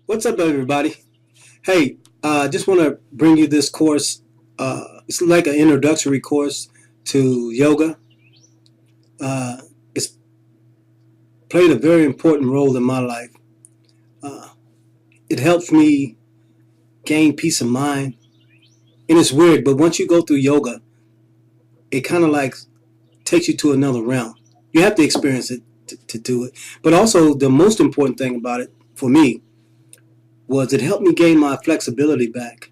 What's up, everybody? Hey, I just want to bring you this course. It's like an introductory course to yoga. It's played a very important role in my life. Uh, it helps me gain peace of mind. And it's weird, but once you go through yoga, it kind of like takes you to another realm. You have to experience it to do it. But also, the most important thing about it for me was it helped me gain my flexibility back.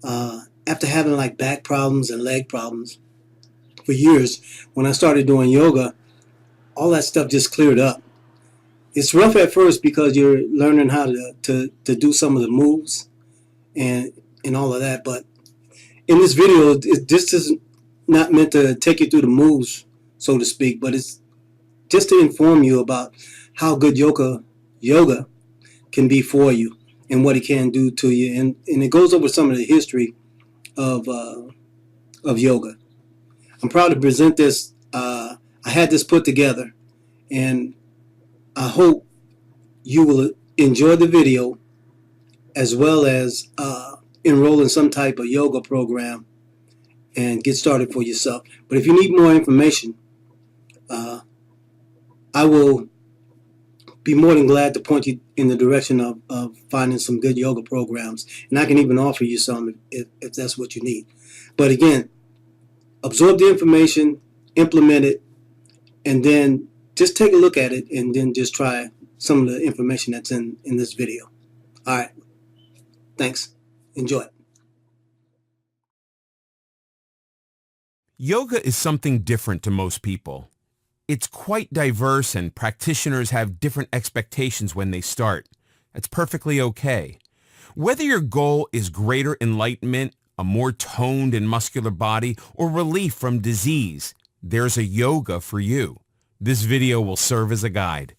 After having like back problems and leg problems for years, when I started doing yoga, all that stuff just cleared up. It's rough at first because you're learning how to do some of the moves and all of that. But in this video, this is not meant to take you through the moves, so to speak, but it's just to inform you about how good yoga can be for you and what it can do to you. And it goes over some of the history of yoga. I'm proud to present this. I had this put together, and I hope you will enjoy the video as well as enroll in some type of yoga program and get started for yourself. But if you need more information, I will be more than glad to point you in the direction of finding some good yoga programs. And I can even offer you some if that's what you need. But again, absorb the information, implement it, and then just take a look at it and then just try some of the information that's in this video. All right. Thanks. Enjoy. Yoga is something different to most people. It's quite diverse and practitioners have different expectations when they start. That's perfectly okay. Whether your goal is greater enlightenment, a more toned and muscular body, or relief from disease, there's a yoga for you. This video will serve as a guide.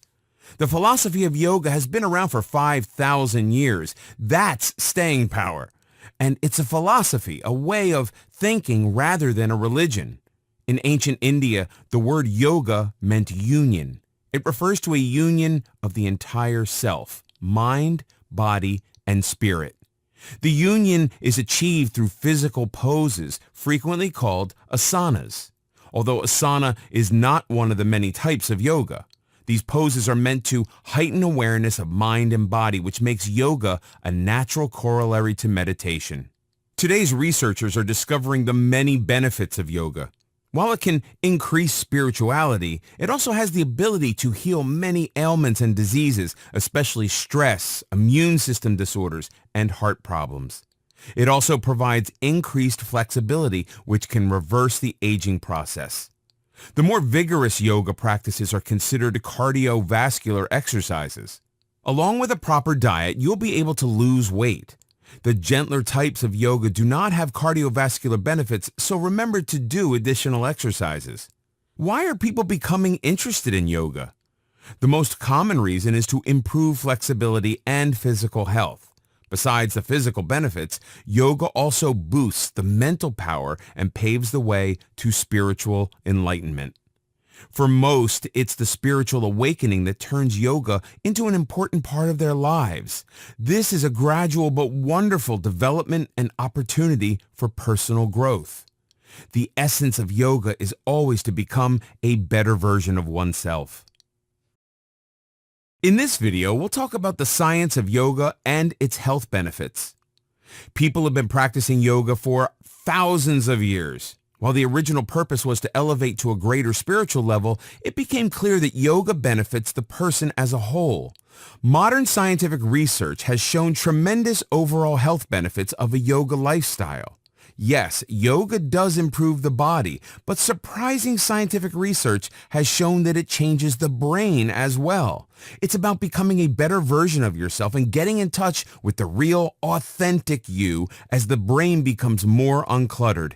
The philosophy of yoga has been around for 5,000 years. That's staying power. And it's a philosophy, a way of thinking rather than a religion. In ancient India, the word yoga meant union. It refers to a union of the entire self, mind, body, and spirit. The union is achieved through physical poses, frequently called asanas. Although asana is not one of the many types of yoga, these poses are meant to heighten awareness of mind and body, which makes yoga a natural corollary to meditation. Today's researchers are discovering the many benefits of yoga. While it can increase spirituality, it also has the ability to heal many ailments and diseases, especially stress, immune system disorders, and heart problems. It also provides increased flexibility, which can reverse the aging process. The more vigorous yoga practices are considered cardiovascular exercises. Along with a proper diet, you'll be able to lose weight. The gentler types of yoga do not have cardiovascular benefits, so remember to do additional exercises. Why are people becoming interested in yoga? The most common reason is to improve flexibility and physical health. Besides the physical benefits, yoga also boosts the mental power and paves the way to spiritual enlightenment. For most, it's the spiritual awakening that turns yoga into an important part of their lives. This is a gradual but wonderful development and opportunity for personal growth. The essence of yoga is always to become a better version of oneself. In this video, we'll talk about the science of yoga and its health benefits. People have been practicing yoga for thousands of years. While the original purpose was to elevate to a greater spiritual level, it became clear that yoga benefits the person as a whole. Modern scientific research has shown tremendous overall health benefits of a yoga lifestyle. Yes, yoga does improve the body, but surprising scientific research has shown that it changes the brain as well. It's about becoming a better version of yourself and getting in touch with the real, authentic you as the brain becomes more uncluttered.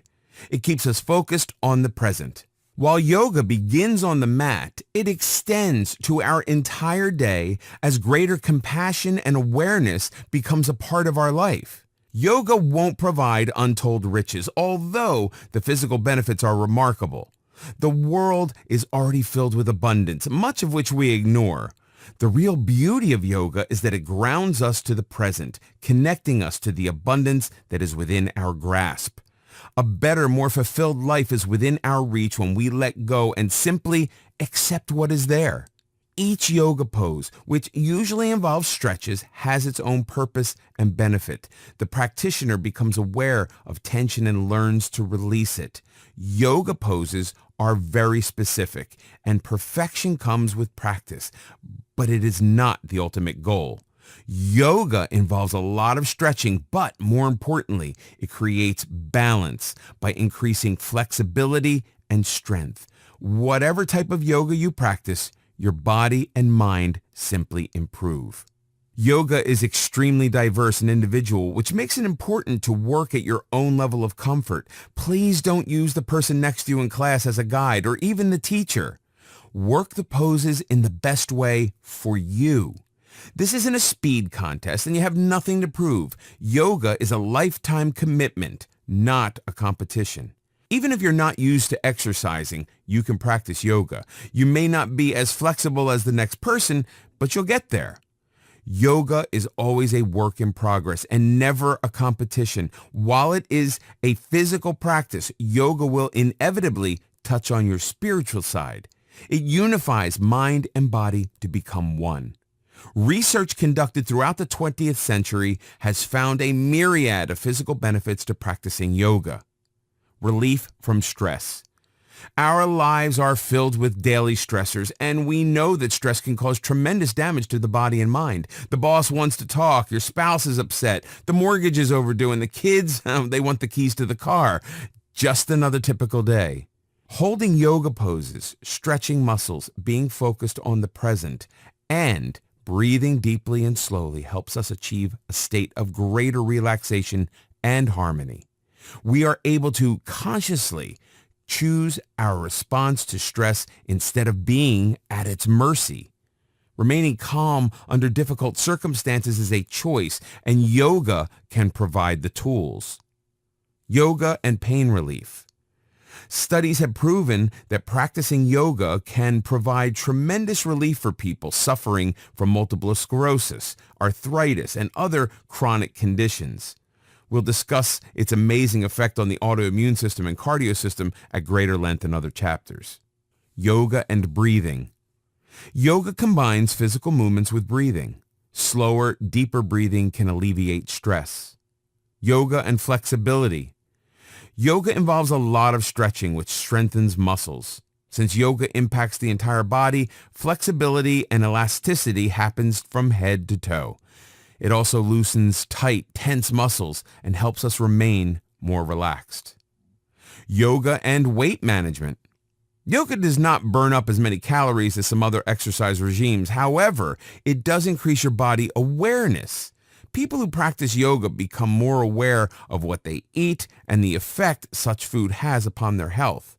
It keeps us focused on the present. While yoga begins on the mat, it extends to our entire day as greater compassion and awareness becomes a part of our life. Yoga won't provide untold riches, although the physical benefits are remarkable. The world is already filled with abundance, much of which we ignore. The real beauty of yoga is that it grounds us to the present, connecting us to the abundance that is within our grasp. A better, more fulfilled life is within our reach when we let go and simply accept what is there. Each yoga pose, which usually involves stretches, has its own purpose and benefit. The practitioner becomes aware of tension and learns to release it. Yoga poses are very specific, and perfection comes with practice, but it is not the ultimate goal. Yoga involves a lot of stretching, but more importantly, it creates balance by increasing flexibility and strength. Whatever type of yoga you practice, your body and mind simply improve. Yoga is extremely diverse and individual, which makes it important to work at your own level of comfort. Please don't use the person next to you in class as a guide or even the teacher. Work the poses in the best way for you. This isn't a speed contest and you have nothing to prove. Yoga is a lifetime commitment, not a competition. Even if you're not used to exercising, you can practice yoga. You may not be as flexible as the next person, but you'll get there. Yoga is always a work in progress and never a competition. While it is a physical practice, yoga will inevitably touch on your spiritual side. It unifies mind and body to become one. Research conducted throughout the 20th century has found a myriad of physical benefits to practicing yoga. Relief from stress. Our lives are filled with daily stressors, and we know that stress can cause tremendous damage to the body and mind. The boss wants to talk, your spouse is upset, the mortgage is overdue, and the kids, they want the keys to the car. Just another typical day. Holding yoga poses, stretching muscles, being focused on the present, and breathing deeply and slowly helps us achieve a state of greater relaxation and harmony. We are able to consciously choose our response to stress instead of being at its mercy. Remaining calm under difficult circumstances is a choice, and yoga can provide the tools. Yoga and pain relief. Studies have proven that practicing yoga can provide tremendous relief for people suffering from multiple sclerosis, arthritis, and other chronic conditions. We'll discuss its amazing effect on the autoimmune system and cardio system at greater length in other chapters. Yoga and breathing. Yoga combines physical movements with breathing. Slower, deeper breathing can alleviate stress. Yoga and flexibility. Yoga involves a lot of stretching, which strengthens muscles. Since yoga impacts the entire body, flexibility and elasticity happens from head to toe. It also loosens tight, tense muscles and helps us remain more relaxed. Yoga and weight management. Yoga does not burn up as many calories as some other exercise regimes. However, it does increase your body awareness. People who practice yoga become more aware of what they eat and the effect such food has upon their health.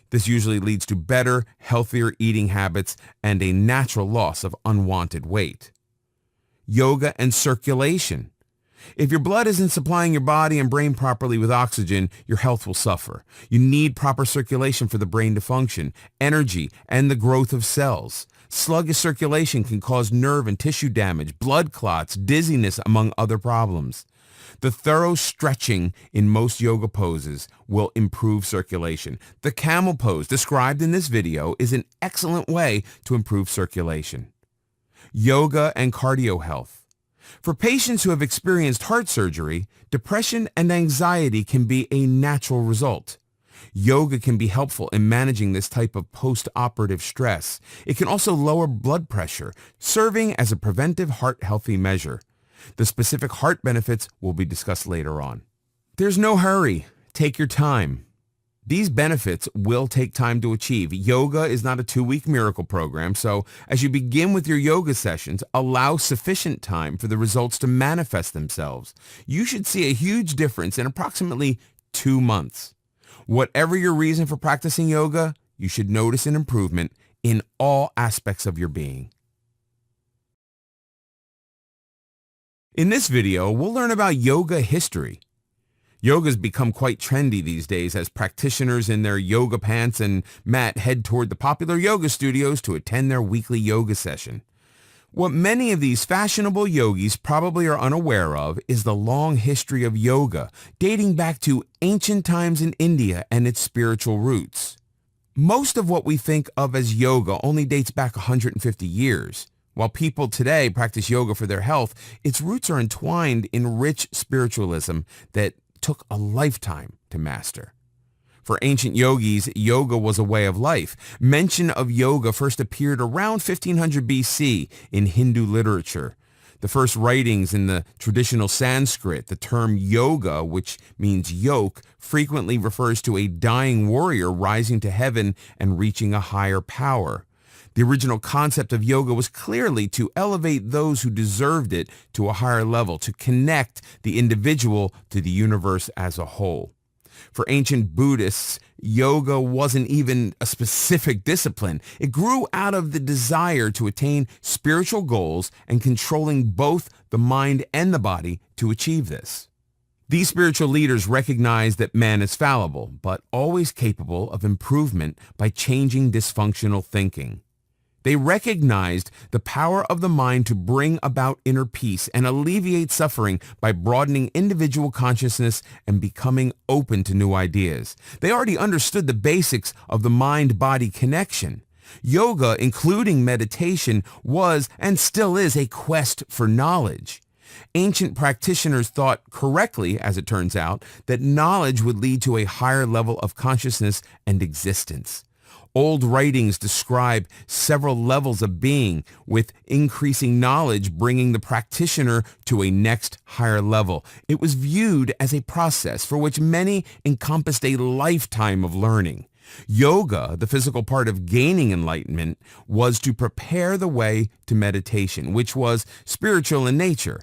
This usually leads to better, healthier eating habits and a natural loss of unwanted weight. Yoga and circulation. If your blood isn't supplying your body and brain properly with oxygen, your health will suffer. You need proper circulation for the brain to function, energy, and the growth of cells. Sluggish circulation can cause nerve and tissue damage, blood clots, dizziness, among other problems. The thorough stretching in most yoga poses will improve circulation. The camel pose described in this video is an excellent way to improve circulation. Yoga and cardio health. For patients who have experienced heart surgery, depression and anxiety can be a natural result. Yoga can be helpful in managing this type of post-operative stress. It can also lower blood pressure, serving as a preventive heart-healthy measure. The specific heart benefits will be discussed later on. There's no hurry. Take your time. These benefits will take time to achieve. Yoga is not a 2-week miracle program, so as you begin with your yoga sessions, allow sufficient time for the results to manifest themselves. You should see a huge difference in approximately 2 months. Whatever your reason for practicing yoga, you should notice an improvement in all aspects of your being. In this video, we'll learn about yoga history. Yoga's become quite trendy these days as practitioners in their yoga pants and mat head toward the popular yoga studios to attend their weekly yoga session. What many of these fashionable yogis probably are unaware of is the long history of yoga, dating back to ancient times in India and its spiritual roots. Most of what we think of as yoga only dates back 150 years. While people today practice yoga for their health, its roots are entwined in rich spiritualism that took a lifetime to master. For ancient yogis, yoga was a way of life. Mention of yoga first appeared around 1500 BC in Hindu literature. The first writings in the traditional Sanskrit, the term yoga, which means yoke, frequently refers to a dying warrior rising to heaven and reaching a higher power. The original concept of yoga was clearly to elevate those who deserved it to a higher level, to connect the individual to the universe as a whole. For ancient Buddhists, yoga wasn't even a specific discipline. It grew out of the desire to attain spiritual goals and controlling both the mind and the body to achieve this. These spiritual leaders recognize that man is fallible, but always capable of improvement by changing dysfunctional thinking. They recognized the power of the mind to bring about inner peace and alleviate suffering by broadening individual consciousness and becoming open to new ideas. They already understood the basics of the mind-body connection. Yoga, including meditation, was and still is a quest for knowledge. Ancient practitioners thought correctly, as it turns out, that knowledge would lead to a higher level of consciousness and existence. Old writings describe several levels of being, with increasing knowledge bringing the practitioner to a next higher level. It was viewed as a process for which many encompassed a lifetime of learning. Yoga, the physical part of gaining enlightenment, was to prepare the way to meditation, which was spiritual in nature.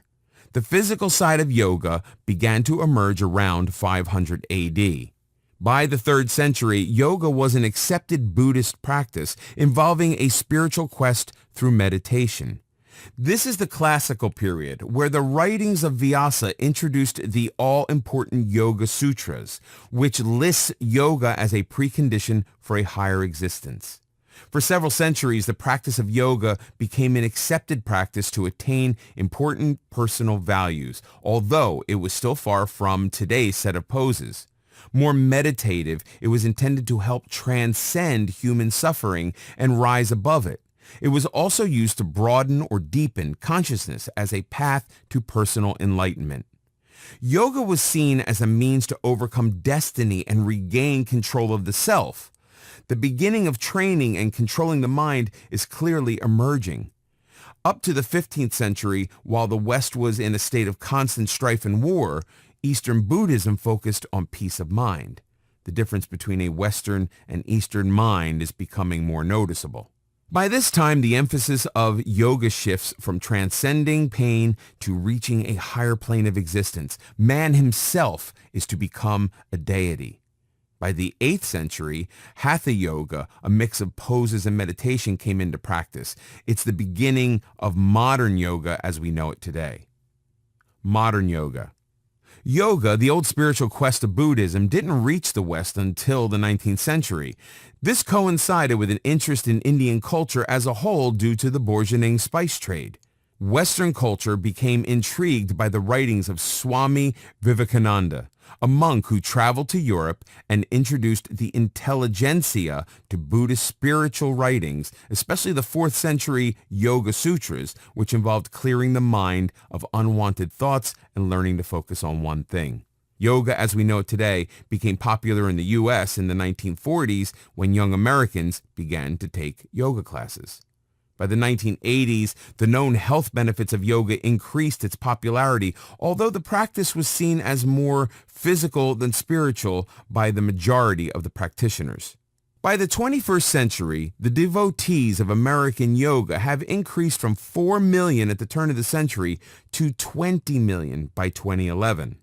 The physical side of yoga began to emerge around 500 AD. By the 3rd century, yoga was an accepted Buddhist practice involving a spiritual quest through meditation. This is the classical period where the writings of Vyasa introduced the all-important Yoga Sutras, which lists yoga as a precondition for a higher existence. For several centuries, the practice of yoga became an accepted practice to attain important personal values, although it was still far from today's set of poses. More meditative, it was intended to help transcend human suffering and rise above it. It was also used to broaden or deepen consciousness as a path to personal enlightenment. Yoga was seen as a means to overcome destiny and regain control of the self. The beginning of training and controlling the mind is clearly emerging. Up to the 15th century, while the West was in a state of constant strife and war, Eastern Buddhism focused on peace of mind. The difference between a Western and Eastern mind is becoming more noticeable. By this time, the emphasis of yoga shifts from transcending pain to reaching a higher plane of existence. Man himself is to become a deity. By the 8th century, Hatha Yoga, a mix of poses and meditation, came into practice. It's the beginning of modern yoga as we know it today. Modern yoga. Yoga, the old spiritual quest of Buddhism, didn't reach the West until the 19th century. This coincided with an interest in Indian culture as a whole due to the bourgeoning spice trade. Western culture became intrigued by the writings of Swami Vivekananda, a monk who traveled to Europe and introduced the intelligentsia to Buddhist spiritual writings, especially the 4th century Yoga Sutras, which involved clearing the mind of unwanted thoughts and learning to focus on one thing. Yoga, as we know it today, became popular in the U.S. in the 1940s when young Americans began to take yoga classes. By the 1980s, the known health benefits of yoga increased its popularity, although the practice was seen as more physical than spiritual by the majority of the practitioners. By the 21st century, the devotees of American yoga have increased from 4 million at the turn of the century to 20 million by 2011.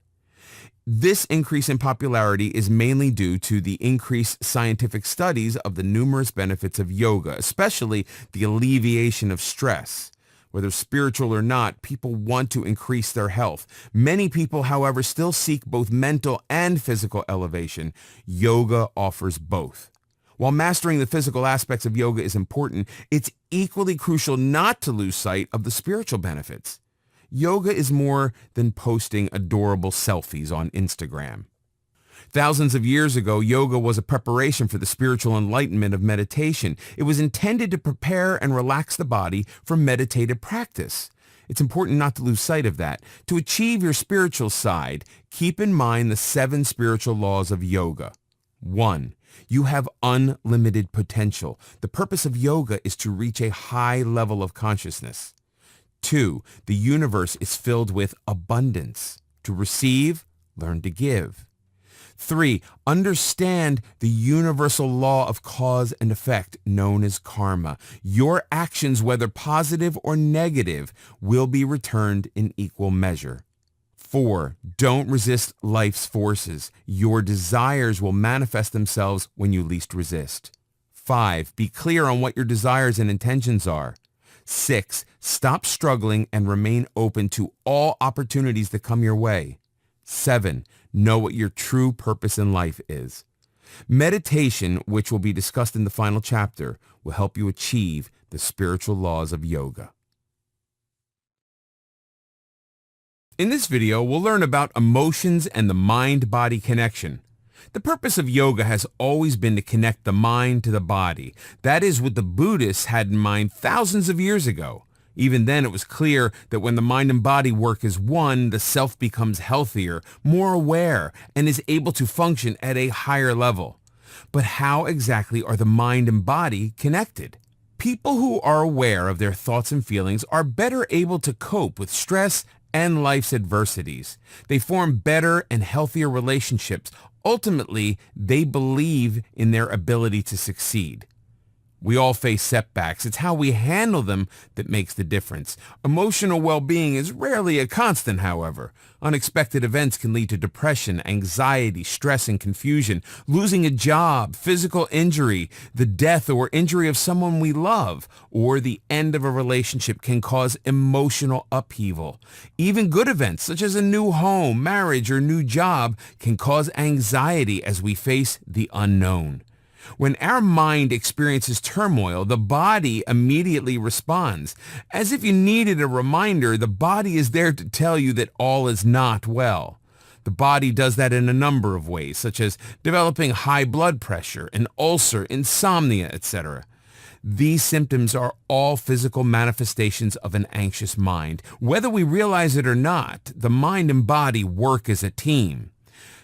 This increase in popularity is mainly due to the increased scientific studies of the numerous benefits of yoga, especially the alleviation of stress. Whether spiritual or not, people want to increase their health. Many people, however, still seek both mental and physical elevation. Yoga offers both. While mastering the physical aspects of yoga is important, it's equally crucial not to lose sight of the spiritual benefits. Yoga is more than posting adorable selfies on Instagram. Thousands of years ago, yoga was a preparation for the spiritual enlightenment of meditation. It was intended to prepare and relax the body for meditative practice. It's important not to lose sight of that. To achieve your spiritual side, keep in mind the 7 spiritual laws of yoga. 1. You have unlimited potential. The purpose of yoga is to reach a high level of consciousness. 2. The universe is filled with abundance. To receive, learn to give. 3. Understand the universal law of cause and effect known as karma. Your actions, whether positive or negative, will be returned in equal measure. 4. Don't resist life's forces. Your desires will manifest themselves when you least resist. 5. Be clear on what your desires and intentions are. 6. Stop struggling and remain open to all opportunities that come your way. 7. Know what your true purpose in life is. Meditation, which will be discussed in the final chapter, will help you achieve the spiritual laws of yoga. In this video, we'll learn about emotions and the mind-body connection. The purpose of yoga has always been to connect the mind to the body. That is what the Buddhists had in mind thousands of years ago. Even then, it was clear that when the mind and body work as one, the self becomes healthier, more aware, and is able to function at a higher level. But how exactly are the mind and body connected? People who are aware of their thoughts and feelings are better able to cope with stress and life's adversities. They form better and healthier relationships. Ultimately, they believe in their ability to succeed. We all face setbacks. It's how we handle them that makes the difference. Emotional well-being is rarely a constant, however. Unexpected events can lead to depression, anxiety, stress, and confusion. Losing a job, physical injury, the death or injury of someone we love, or the end of a relationship can cause emotional upheaval. Even good events, such as a new home, marriage, or new job, can cause anxiety as we face the unknown. When our mind experiences turmoil, the body immediately responds. As if you needed a reminder, the body is there to tell you that all is not well. The body does that in a number of ways, such as developing high blood pressure, an ulcer, insomnia, etc. These symptoms are all physical manifestations of an anxious mind. Whether we realize it or not, the mind and body work as a team.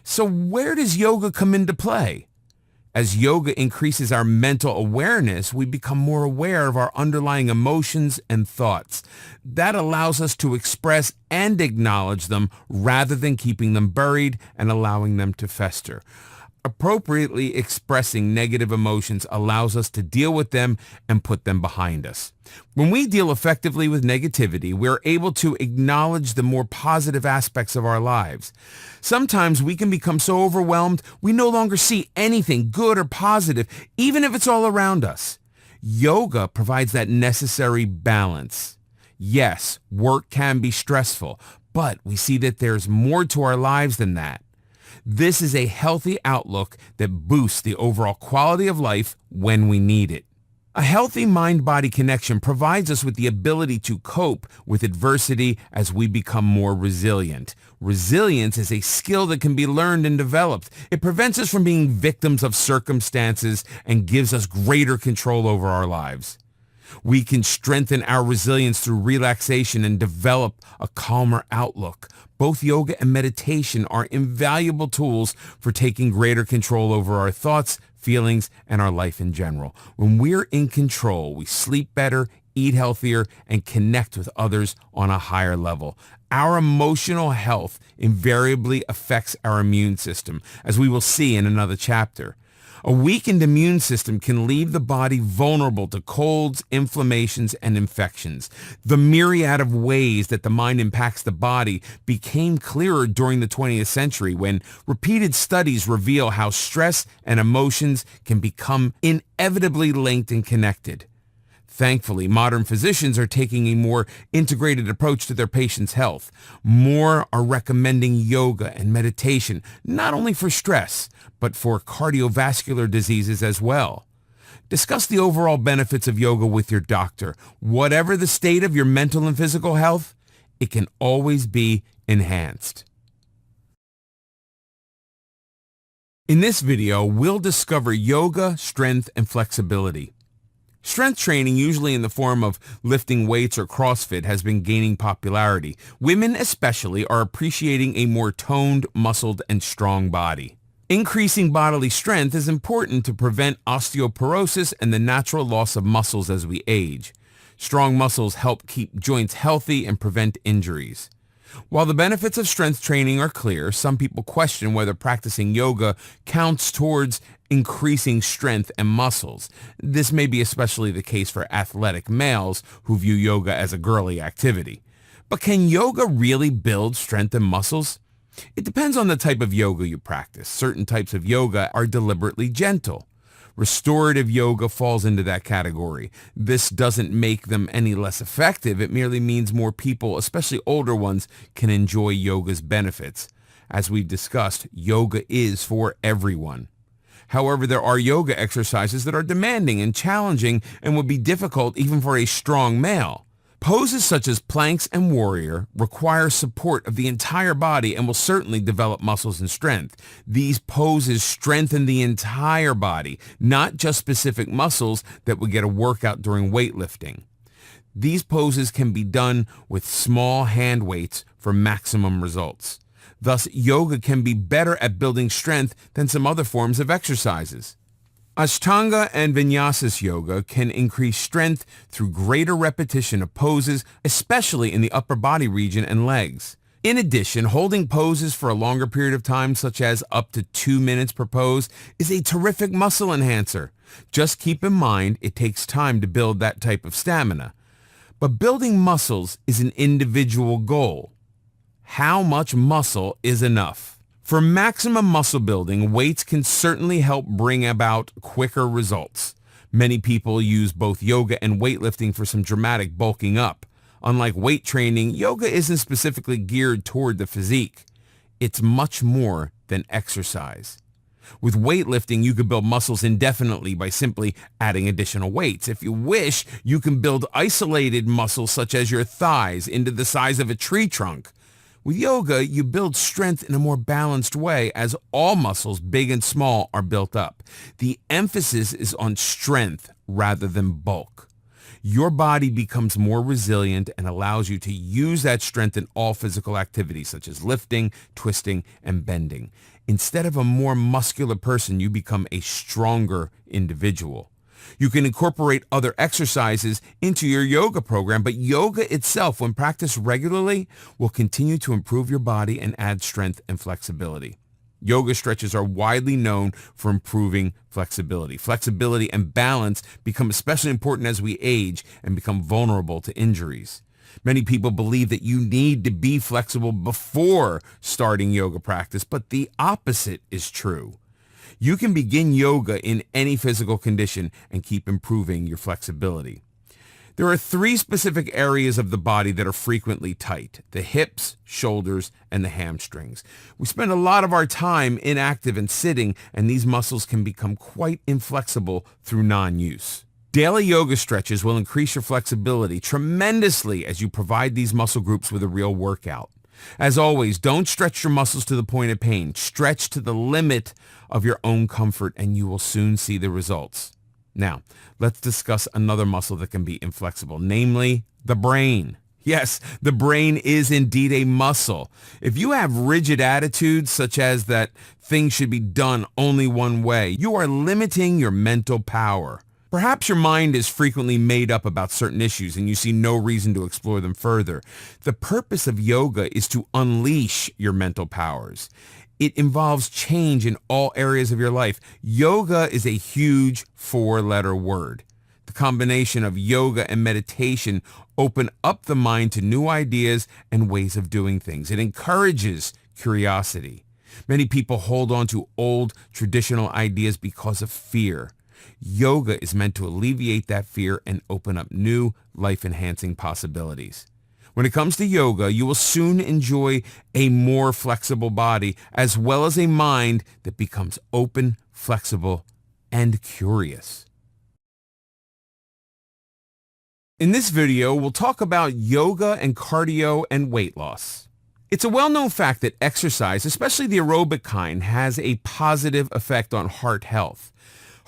So where does yoga come into play? As yoga increases our mental awareness, we become more aware of our underlying emotions and thoughts. That allows us to express and acknowledge them rather than keeping them buried and allowing them to fester. Appropriately expressing negative emotions allows us to deal with them and put them behind us. When we deal effectively with negativity, we're able to acknowledge the more positive aspects of our lives. Sometimes we can become so overwhelmed we no longer see anything good or positive, even if it's all around us. Yoga provides that necessary balance. Yes, work can be stressful, but we see that there's more to our lives than that. This is a healthy outlook that boosts the overall quality of life when we need it. A healthy mind-body connection provides us with the ability to cope with adversity as we become more resilient. Resilience is a skill that can be learned and developed. It prevents us from being victims of circumstances and gives us greater control over our lives. We can strengthen our resilience through relaxation and develop a calmer outlook. Both yoga and meditation are invaluable tools for taking greater control over our thoughts, feelings, and our life in general. When we're in control, we sleep better, eat healthier, and connect with others on a higher level. Our emotional health invariably affects our immune system, as we will see in another chapter. A weakened immune system can leave the body vulnerable to colds, inflammations, and infections. The myriad of ways that the mind impacts the body became clearer during the 20th century when repeated studies reveal how stress and emotions can become inevitably linked and connected. Thankfully, modern physicians are taking a more integrated approach to their patients' health. More are recommending yoga and meditation, not only for stress, but for cardiovascular diseases as well. Discuss the overall benefits of yoga with your doctor. Whatever the state of your mental and physical health, it can always be enhanced. In this video, we'll discover yoga, strength, and flexibility. Strength training, usually in the form of lifting weights or CrossFit, has been gaining popularity. Women especially are appreciating a more toned, muscled, and strong body. Increasing bodily strength is important to prevent osteoporosis and the natural loss of muscles as we age. Strong muscles help keep joints healthy and prevent injuries. While the benefits of strength training are clear, some people question whether practicing yoga counts towards increasing strength and muscles. This may be especially the case for athletic males who view yoga as a girly activity. But can yoga really build strength and muscles? It depends on the type of yoga you practice. Certain types of yoga are deliberately gentle. Restorative yoga falls into that category. This doesn't make them any less effective. It merely means more people, especially older ones, can enjoy yoga's benefits. As we've discussed, yoga is for everyone. However, there are yoga exercises that are demanding and challenging and would be difficult even for a strong male. Poses such as planks and warrior require support of the entire body and will certainly develop muscles and strength. These poses strengthen the entire body, not just specific muscles that would get a workout during weightlifting. These poses can be done with small hand weights for maximum results. Thus, yoga can be better at building strength than some other forms of exercises. Ashtanga and Vinyasa yoga can increase strength through greater repetition of poses, especially in the upper body region and legs. In addition, holding poses for a longer period of time, such as up to 2 minutes per pose, is a terrific muscle enhancer. Just keep in mind it takes time to build that type of stamina. But building muscles is an individual goal. How much muscle is enough? For maximum muscle building, weights can certainly help bring about quicker results. Many people use both yoga and weightlifting for some dramatic bulking up. Unlike weight training, yoga isn't specifically geared toward the physique. It's much more than exercise. With weightlifting, you could build muscles indefinitely by simply adding additional weights. If you wish, you can build isolated muscles such as your thighs into the size of a tree trunk. With yoga, you build strength in a more balanced way as all muscles, big and small, are built up. The emphasis is on strength rather than bulk. Your body becomes more resilient and allows you to use that strength in all physical activities such as lifting, twisting, and bending. Instead of a more muscular person, you become a stronger individual. You can incorporate other exercises into your yoga program, but yoga itself, when practiced regularly, will continue to improve your body and add strength and flexibility. Yoga stretches are widely known for improving flexibility. Flexibility and balance become especially important as we age and become vulnerable to injuries. Many people believe that you need to be flexible before starting yoga practice, but the opposite is true. You can begin yoga in any physical condition and keep improving your flexibility. There are 3 specific areas of the body that are frequently tight: the hips, shoulders, and the hamstrings. We spend a lot of our time inactive and sitting, and these muscles can become quite inflexible through non-use. Daily yoga stretches will increase your flexibility tremendously as you provide these muscle groups with a real workout. As always, don't stretch your muscles to the point of pain. Stretch to the limit of your own comfort, and you will soon see the results. Now, let's discuss another muscle that can be inflexible, namely the brain. Yes, the brain is indeed a muscle. If you have rigid attitudes, such as that things should be done only one way, you are limiting your mental power. Perhaps your mind is frequently made up about certain issues and you see no reason to explore them further. The purpose of yoga is to unleash your mental powers. It involves change in all areas of your life. Yoga is a huge 4-letter word. The combination of yoga and meditation open up the mind to new ideas and ways of doing things. It encourages curiosity. Many people hold on to old traditional ideas because of fear. Yoga is meant to alleviate that fear and open up new life-enhancing possibilities. When it comes to yoga, you will soon enjoy a more flexible body as well as a mind that becomes open, flexible, and curious. In this video, we'll talk about yoga and cardio and weight loss. It's a well-known fact that exercise, especially the aerobic kind, has a positive effect on heart health.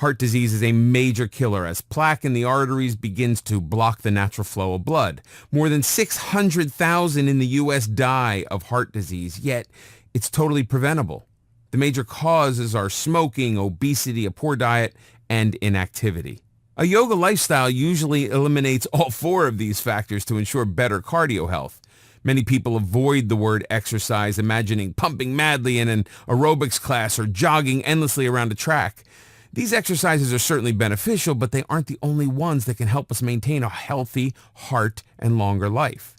Heart disease is a major killer as plaque in the arteries begins to block the natural flow of blood. More than 600,000 in the U.S. die of heart disease, yet it's totally preventable. The major causes are smoking, obesity, a poor diet, and inactivity. A yoga lifestyle usually eliminates all four of these factors to ensure better cardio health. Many people avoid the word exercise, imagining pumping madly in an aerobics class or jogging endlessly around a track. These exercises are certainly beneficial, but they aren't the only ones that can help us maintain a healthy heart and longer life.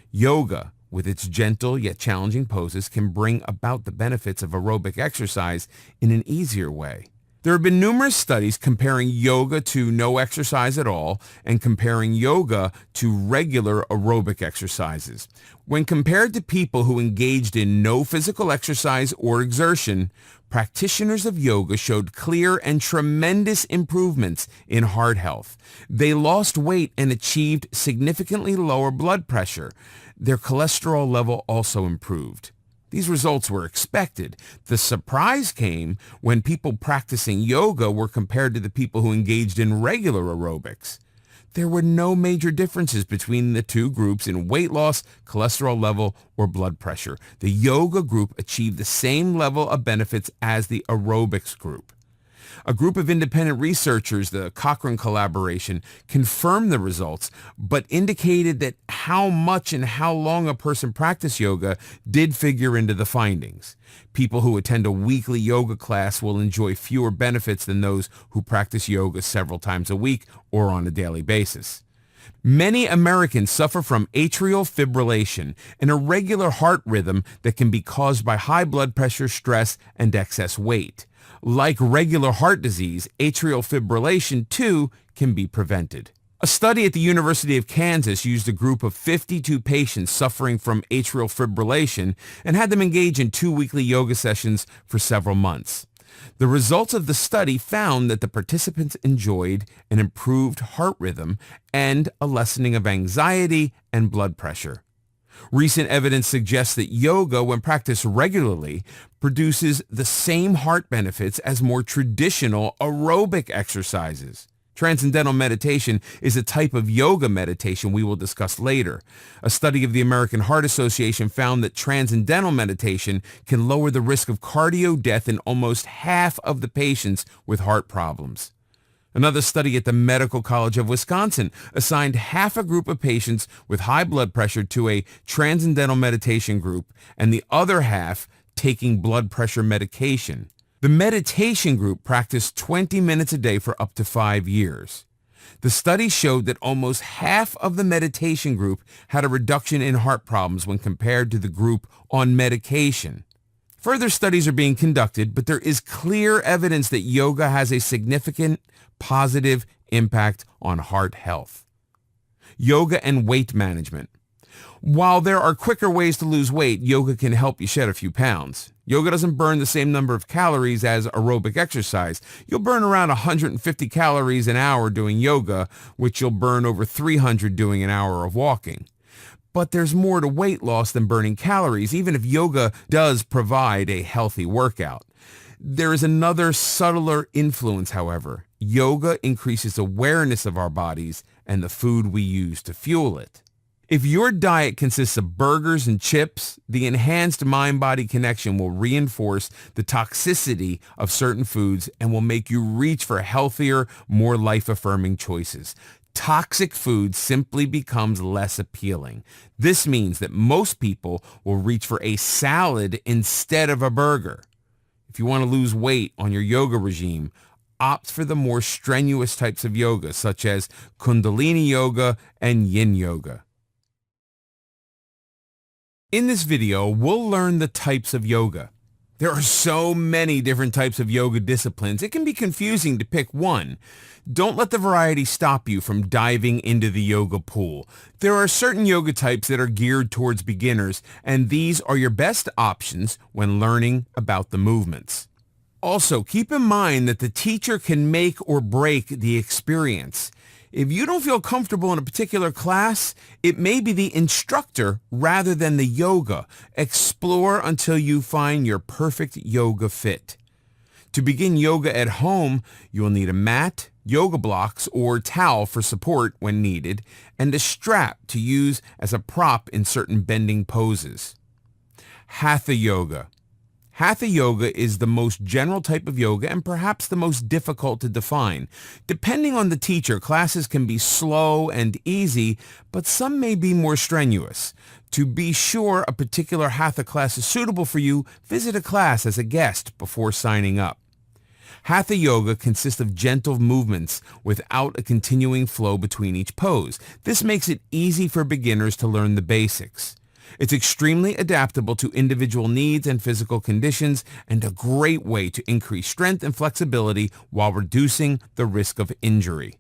Yoga, with its gentle yet challenging poses, can bring about the benefits of aerobic exercise in an easier way. There have been numerous studies comparing yoga to no exercise at all and comparing yoga to regular aerobic exercises. When compared to people who engaged in no physical exercise or exertion, practitioners of yoga showed clear and tremendous improvements in heart health. They lost weight and achieved significantly lower blood pressure. Their cholesterol level also improved. These results were expected. The surprise came when people practicing yoga were compared to the people who engaged in regular aerobics. There were no major differences between the two groups in weight loss, cholesterol level, or blood pressure. The yoga group achieved the same level of benefits as the aerobics group. A group of independent researchers, the Cochrane collaboration, confirmed the results, but indicated that how much and how long a person practiced yoga did figure into the findings. People who attend a weekly yoga class will enjoy fewer benefits than those who practice yoga several times a week or on a daily basis. Many Americans suffer from atrial fibrillation, an irregular heart rhythm that can be caused by high blood pressure, stress, and excess weight. Like regular heart disease, atrial fibrillation, too, can be prevented. A study at the University of Kansas used a group of 52 patients suffering from atrial fibrillation and had them engage in 2 weekly yoga sessions for several months. The results of the study found that the participants enjoyed an improved heart rhythm and a lessening of anxiety and blood pressure. Recent evidence suggests that yoga, when practiced regularly, produces the same heart benefits as more traditional aerobic exercises. Transcendental meditation is a type of yoga meditation we will discuss later. A study of the American Heart Association found that transcendental meditation can lower the risk of cardio death in almost half of the patients with heart problems. Another study at the Medical College of Wisconsin assigned half a group of patients with high blood pressure to a transcendental meditation group and the other half taking blood pressure medication. The meditation group practiced 20 minutes a day for up to 5 years. The study showed that almost half of the meditation group had a reduction in heart problems when compared to the group on medication. Further studies are being conducted, but there is clear evidence that yoga has a significant positive impact on heart health. Yoga and weight management. While there are quicker ways to lose weight, yoga can help you shed a few pounds. Yoga doesn't burn the same number of calories as aerobic exercise. You'll burn around 150 calories an hour doing yoga, which you'll burn over 300 doing an hour of walking. But there's more to weight loss than burning calories, even if yoga does provide a healthy workout. There is another subtler influence, however. Yoga increases awareness of our bodies and the food we use to fuel it. If your diet consists of burgers and chips, the enhanced mind-body connection will reinforce the toxicity of certain foods and will make you reach for healthier, more life-affirming choices. Toxic food simply becomes less appealing. This means that most people will reach for a salad instead of a burger. If you want to lose weight on your yoga regime, opt for the more strenuous types of yoga, such as Kundalini yoga and Yin yoga. In this video, we'll learn the types of yoga. There are so many different types of yoga disciplines, it can be confusing to pick one. Don't let the variety stop you from diving into the yoga pool. There are certain yoga types that are geared towards beginners, and these are your best options when learning about the movements. Also, keep in mind that the teacher can make or break the experience. If you don't feel comfortable in a particular class, it may be the instructor rather than the yoga. Explore until you find your perfect yoga fit. To begin yoga at home, you will need a mat, yoga blocks, or towel for support when needed, and a strap to use as a prop in certain bending poses. Hatha yoga. Hatha yoga is the most general type of yoga and perhaps the most difficult to define. Depending on the teacher, classes can be slow and easy, but some may be more strenuous. To be sure a particular Hatha class is suitable for you, visit a class as a guest before signing up. Hatha yoga consists of gentle movements without a continuing flow between each pose. This makes it easy for beginners to learn the basics. It's extremely adaptable to individual needs and physical conditions and a great way to increase strength and flexibility while reducing the risk of injury.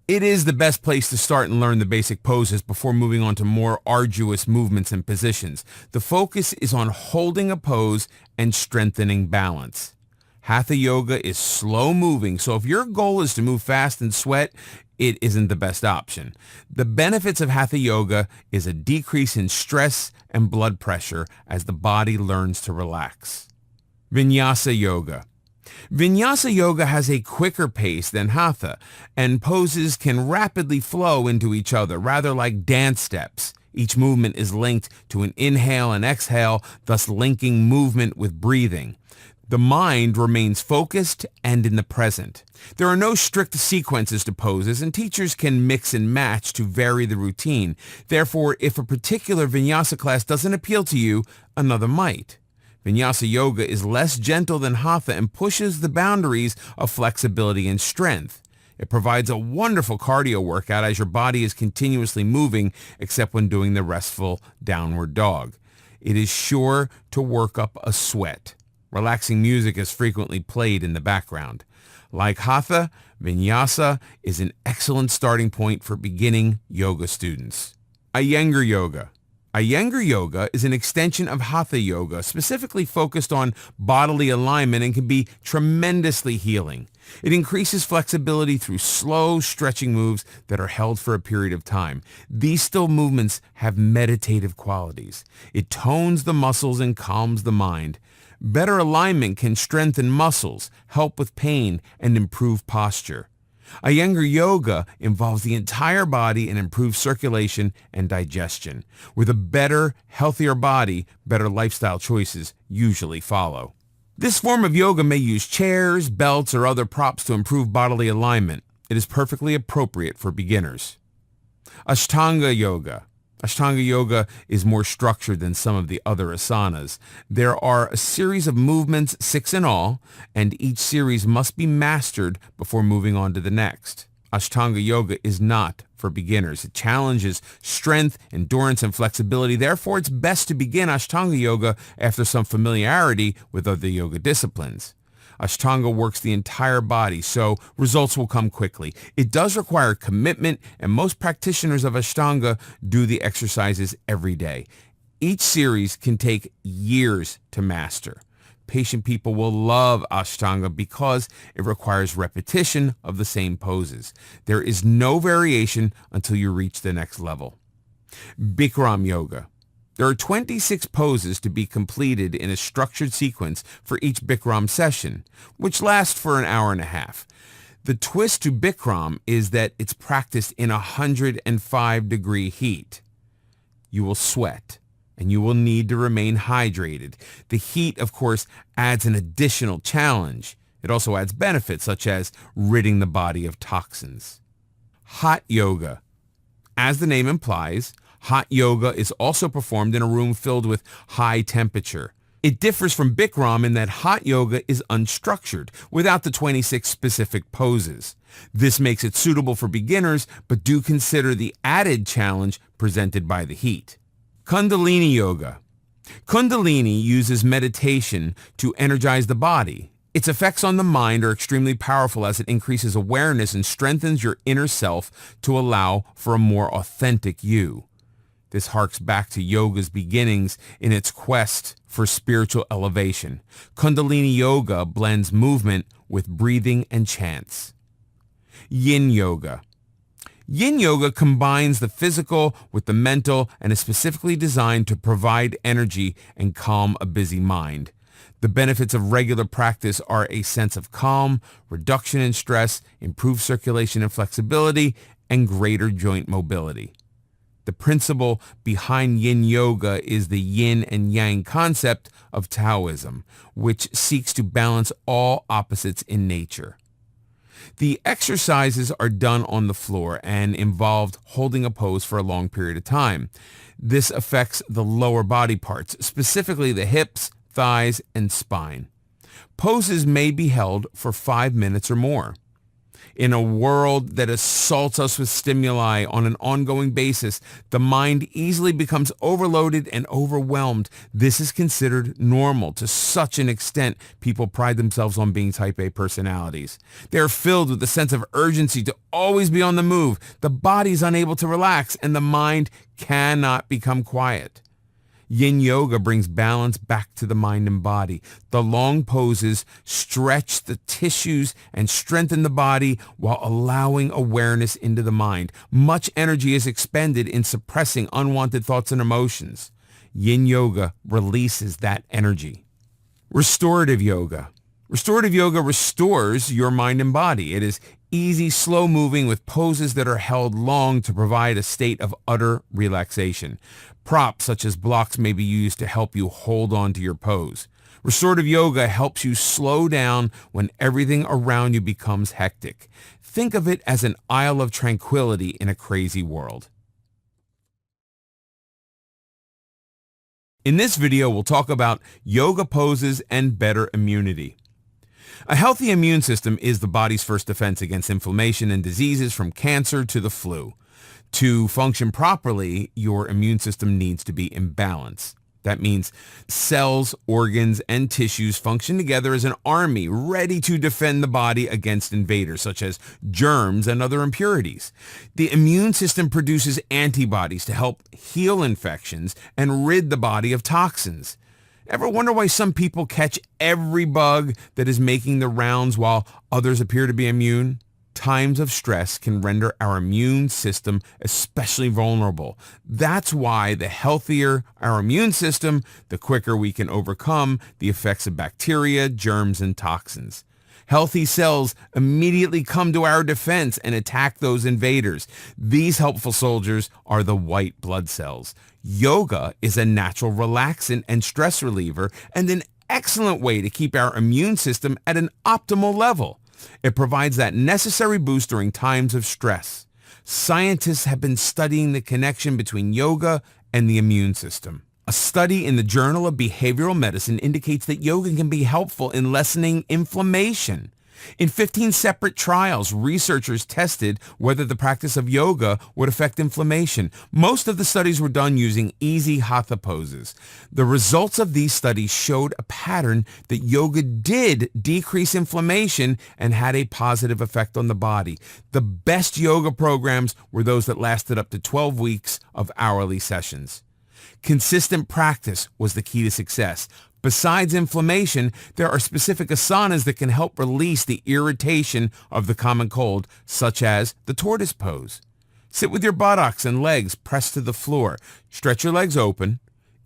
It is the best place to start and learn the basic poses before moving on to more arduous movements and positions. The focus is on holding a pose and strengthening balance. Hatha yoga is slow moving, so if your goal is to move fast and sweat, it isn't the best option. The benefits of Hatha yoga is a decrease in stress and blood pressure as the body learns to relax. Vinyasa yoga. Vinyasa yoga has a quicker pace than Hatha, and poses can rapidly flow into each other, rather like dance steps. Each movement is linked to an inhale and exhale, thus linking movement with breathing. The mind remains focused and in the present. There are no strict sequences to poses, and teachers can mix and match to vary the routine. Therefore, if a particular vinyasa class doesn't appeal to you, another might. Vinyasa yoga is less gentle than Hatha and pushes the boundaries of flexibility and strength. It provides a wonderful cardio workout as your body is continuously moving, except when doing the restful downward dog. It is sure to work up a sweat. Relaxing music is frequently played in the background. Like Hatha, Vinyasa is an excellent starting point for beginning yoga students. Iyengar yoga. Iyengar yoga is an extension of Hatha yoga, specifically focused on bodily alignment and can be tremendously healing. It increases flexibility through slow stretching moves that are held for a period of time. These still movements have meditative qualities. It tones the muscles and calms the mind. Better alignment can strengthen muscles, help with pain, and improve posture. Iyengar yoga involves the entire body and improves circulation and digestion. With a better, healthier body, better lifestyle choices usually follow. This form of yoga may use chairs, belts, or other props to improve bodily alignment. It is perfectly appropriate for beginners. Ashtanga yoga. Ashtanga yoga is more structured than some of the other asanas. There are a series of movements, 6 in all, and each series must be mastered before moving on to the next. Ashtanga yoga is not for beginners. It challenges strength, endurance, and flexibility. Therefore, it's best to begin Ashtanga yoga after some familiarity with other yoga disciplines. Ashtanga works the entire body, so results will come quickly. It does require commitment, and most practitioners of Ashtanga do the exercises every day. Each series can take years to master. Patient people will love Ashtanga because it requires repetition of the same poses. There is no variation until you reach the next level. Bikram yoga. There are 26 poses to be completed in a structured sequence for each Bikram session, which lasts for an hour and a half. The twist to Bikram is that it's practiced in 105-degree heat. You will sweat, and you will need to remain hydrated. The heat, of course, adds an additional challenge. It also adds benefits, such as ridding the body of toxins. Hot yoga. As the name implies, hot yoga is also performed in a room filled with high temperature. It differs from Bikram in that hot yoga is unstructured, without the 26 specific poses. This makes it suitable for beginners, but do consider the added challenge presented by the heat. Kundalini yoga. Kundalini uses meditation to energize the body. Its effects on the mind are extremely powerful as it increases awareness and strengthens your inner self to allow for a more authentic you. This harks back to yoga's beginnings in its quest for spiritual elevation. Kundalini yoga blends movement with breathing and chants. Yin yoga. Yin yoga combines the physical with the mental and is specifically designed to provide energy and calm a busy mind. The benefits of regular practice are a sense of calm, reduction in stress, improved circulation and flexibility, and greater joint mobility. The principle behind yin yoga is the yin and yang concept of Taoism, which seeks to balance all opposites in nature. The exercises are done on the floor and involved holding a pose for a long period of time. This affects the lower body parts, specifically the hips, thighs, and spine. Poses may be held for 5 minutes or more. In a world that assaults us with stimuli on an ongoing basis, the mind easily becomes overloaded and overwhelmed. This is considered normal. To such an extent, people pride themselves on being type A personalities. They are filled with a sense of urgency to always be on the move. The body is unable to relax, and the mind cannot become quiet. Yin yoga brings balance back to the mind and body. The long poses stretch the tissues and strengthen the body while allowing awareness into the mind. Much energy is expended in suppressing unwanted thoughts and emotions. Yin yoga releases that energy. Restorative yoga. Restorative yoga restores your mind and body. It is easy, slow moving with poses that are held long to provide a state of utter relaxation. Props such as blocks may be used to help you hold on to your pose. Restorative yoga helps you slow down when everything around you becomes hectic. Think of it as an isle of tranquility in a crazy world. In this video, we'll talk about yoga poses and better immunity. A healthy immune system is the body's first defense against inflammation and diseases from cancer to the flu. To function properly, your immune system needs to be in balance. That means cells, organs, and tissues function together as an army ready to defend the body against invaders such as germs and other impurities. The immune system produces antibodies to help heal infections and rid the body of toxins. Ever wonder why some people catch every bug that is making the rounds while others appear to be immune? Times of stress can render our immune system especially vulnerable. That's why the healthier our immune system, the quicker we can overcome the effects of bacteria, germs, and toxins. Healthy cells immediately come to our defense and attack those invaders. These helpful soldiers are the white blood cells. Yoga is a natural relaxant and stress reliever and an excellent way to keep our immune system at an optimal level. It provides that necessary boost during times of stress. Scientists have been studying the connection between yoga and the immune system. A study in the Journal of Behavioral Medicine indicates that yoga can be helpful in lessening inflammation. In 15 separate trials, researchers tested whether the practice of yoga would affect inflammation. Most of the studies were done using easy hatha poses. The results of these studies showed a pattern that yoga did decrease inflammation and had a positive effect on the body. The best yoga programs were those that lasted up to 12 weeks of hourly sessions. Consistent practice was the key to success. Besides inflammation, there are specific asanas that can help release the irritation of the common cold, such as the tortoise pose. Sit with your buttocks and legs pressed to the floor. Stretch your legs open,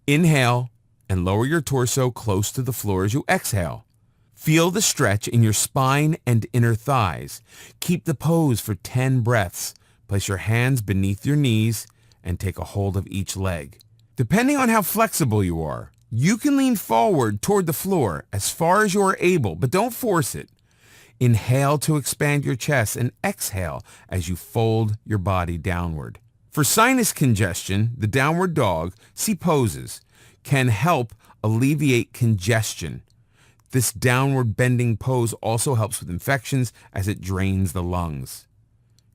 inhale, and lower your torso close to the floor as you exhale. Feel the stretch in your spine and inner thighs. Keep the pose for 10 breaths. Place your hands beneath your knees and take a hold of each leg. Depending on how flexible you are, you can lean forward toward the floor as far as you are able, but don't force it. Inhale to expand your chest and exhale as you fold your body downward. For sinus congestion, the downward dog, see poses, can help alleviate congestion. This downward bending pose also helps with infections as it drains the lungs.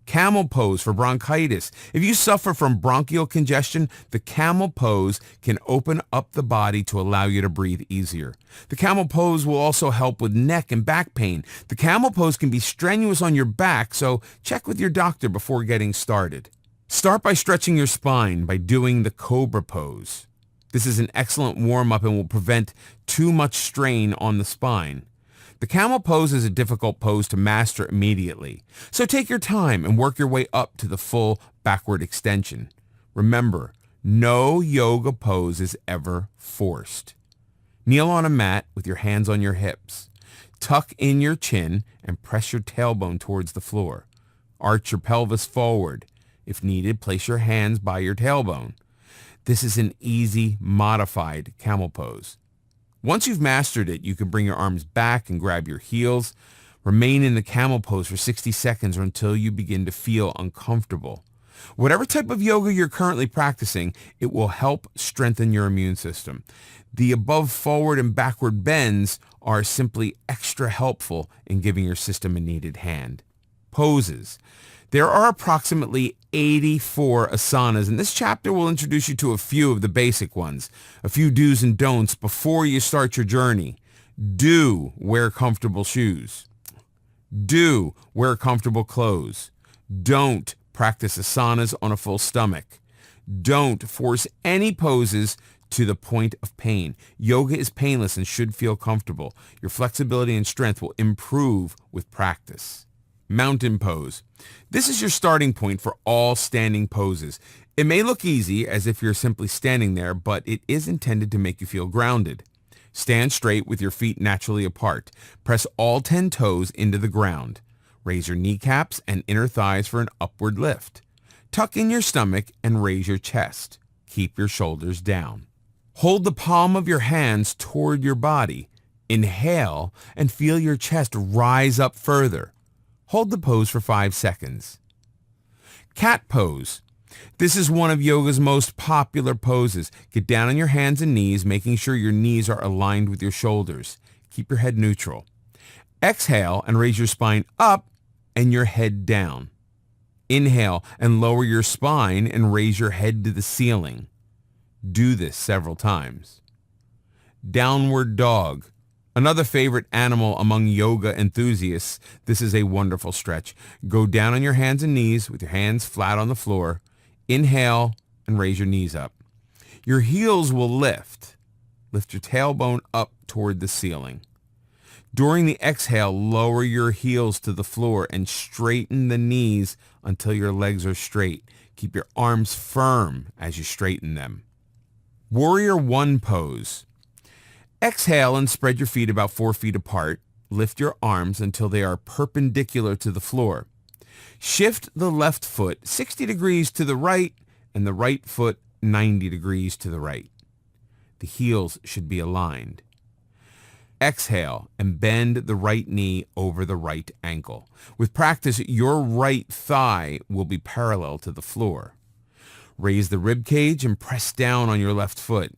Camel pose for bronchitis. If you suffer from bronchial congestion, the camel pose can open up the body to allow you to breathe easier. The camel pose will also help with neck and back pain. The camel pose can be strenuous on your back, so check with your doctor before getting started. Start by stretching your spine by doing the cobra pose. This is an excellent warm-up and will prevent too much strain on the spine. The camel pose is a difficult pose to master immediately, so take your time and work your way up to the full backward extension. Remember, no yoga pose is ever forced. Kneel on a mat with your hands on your hips. Tuck in your chin and press your tailbone towards the floor. Arch your pelvis forward. If needed, place your hands by your tailbone. This is an easy, modified camel pose. Once you've mastered it, you can bring your arms back and grab your heels. Remain in the camel pose for 60 seconds or until you begin to feel uncomfortable. Whatever type of yoga you're currently practicing, it will help strengthen your immune system. The above forward and backward bends are simply extra helpful in giving your system a needed hand. Poses. There are approximately 84 asanas, and this chapter will introduce you to a few of the basic ones, a few do's and don'ts before you start your journey. Do wear comfortable shoes. Do wear comfortable clothes. Don't practice asanas on a full stomach. Don't force any poses to the point of pain. Yoga is painless and should feel comfortable. Your flexibility and strength will improve with practice. Mountain pose. This is your starting point for all standing poses. It may look easy, as if you're simply standing there, but it is intended to make you feel grounded. Stand straight with your feet naturally apart. Press all 10 toes into the ground. Raise your kneecaps and inner thighs for an upward lift. Tuck in your stomach and raise your chest. Keep your shoulders down. Hold the palm of your hands toward your body. Inhale and feel your chest rise up further. Hold the pose for 5 seconds. Cat pose. This is one of yoga's most popular poses. Get down on your hands and knees, making sure your knees are aligned with your shoulders. Keep your head neutral. Exhale and raise your spine up and your head down. Inhale and lower your spine and raise your head to the ceiling. Do this several times. Downward dog. Another favorite animal among yoga enthusiasts. This is a wonderful stretch. Go down on your hands and knees with your hands flat on the floor. Inhale and raise your knees up. Your heels will lift. Lift your tailbone up toward the ceiling. During the exhale, lower your heels to the floor and straighten the knees until your legs are straight. Keep your arms firm as you straighten them. Warrior One pose. Exhale and spread your feet about 4 feet apart. Lift your arms until they are perpendicular to the floor. Shift the left foot 60 degrees to the right and the right foot 90 degrees to the right. The heels should be aligned. Exhale and bend the right knee over the right ankle. With practice, your right thigh will be parallel to the floor. Raise the rib cage and press down on your left foot.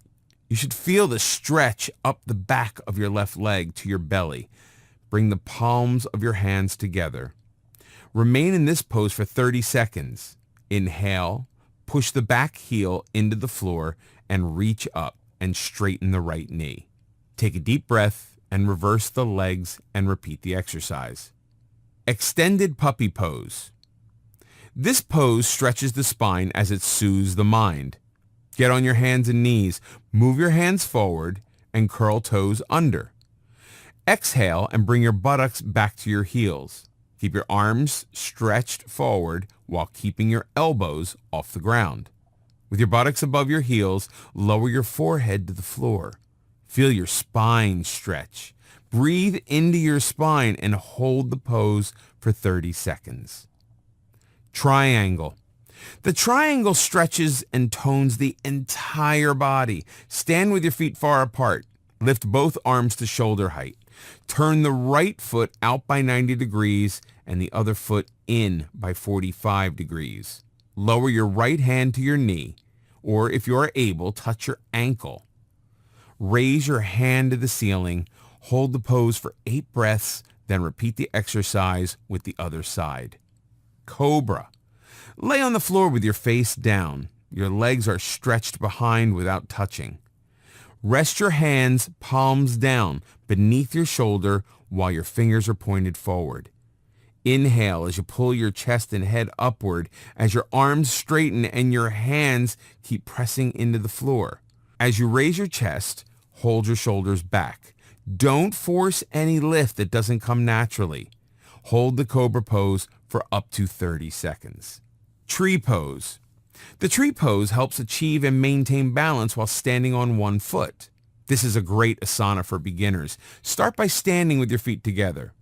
You should feel the stretch up the back of your left leg to your belly. Bring the palms of your hands together. Remain in this pose for 30 seconds. Inhale, push the back heel into the floor and reach up and straighten the right knee. Take a deep breath and reverse the legs and repeat the exercise. Extended puppy pose. This pose stretches the spine as it soothes the mind. Get on your hands and knees, move your hands forward, and curl toes under. Exhale and bring your buttocks back to your heels. Keep your arms stretched forward while keeping your elbows off the ground. With your buttocks above your heels, lower your forehead to the floor. Feel your spine stretch. Breathe into your spine and hold the pose for 30 seconds. Triangle. The triangle stretches and tones the entire body. Stand with your feet far apart. Lift both arms to shoulder height. Turn the right foot out by 90 degrees and the other foot in by 45 degrees. Lower your right hand to your knee, or if you are able, touch your ankle. Raise your hand to the ceiling. Hold the pose for 8 breaths, then repeat the exercise with the other side. Cobra. Lay on the floor with your face down. Your legs are stretched behind without touching. Rest your hands palms down beneath your shoulder while your fingers are pointed forward. Inhale as you pull your chest and head upward as your arms straighten and your hands keep pressing into the floor. As you raise your chest, hold your shoulders back. Don't force any lift that doesn't come naturally. Hold the cobra pose for up to 30 seconds. Tree pose. The tree pose helps achieve and maintain balance while standing on one foot. This is a great asana for beginners. Start by standing with your feet together.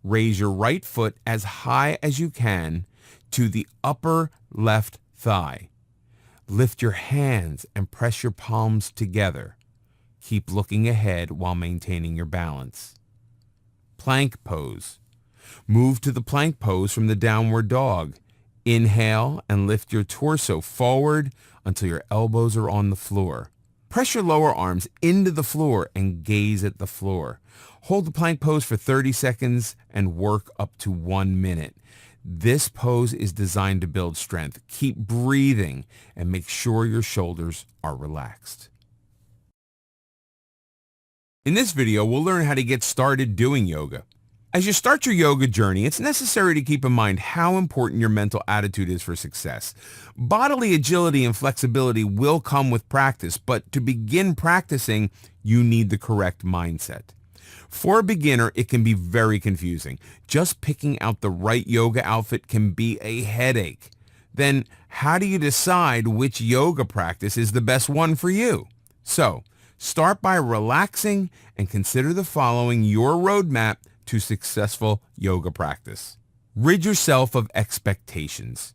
Raise your right foot as high as you can to the upper left thigh. Lift your hands and press your palms together. Keep looking ahead while maintaining your balance. Plank pose. Move to the plank pose from the downward dog. Inhale and lift your torso forward until your elbows are on the floor. Press your lower arms into the floor and gaze at the floor. Hold the plank pose for 30 seconds and work up to 1 minute. This pose is designed to build strength. Keep breathing and make sure your shoulders are relaxed. In this video, we'll learn how to get started doing yoga. As you start your yoga journey, it's necessary to keep in mind how important your mental attitude is for success. Bodily agility and flexibility will come with practice, but to begin practicing, you need the correct mindset. For a beginner, it can be very confusing. Just picking out the right yoga outfit can be a headache. Then, how do you decide which yoga practice is the best one for you? So, start by relaxing and consider the following your roadmap to successful yoga practice. Rid yourself of expectations.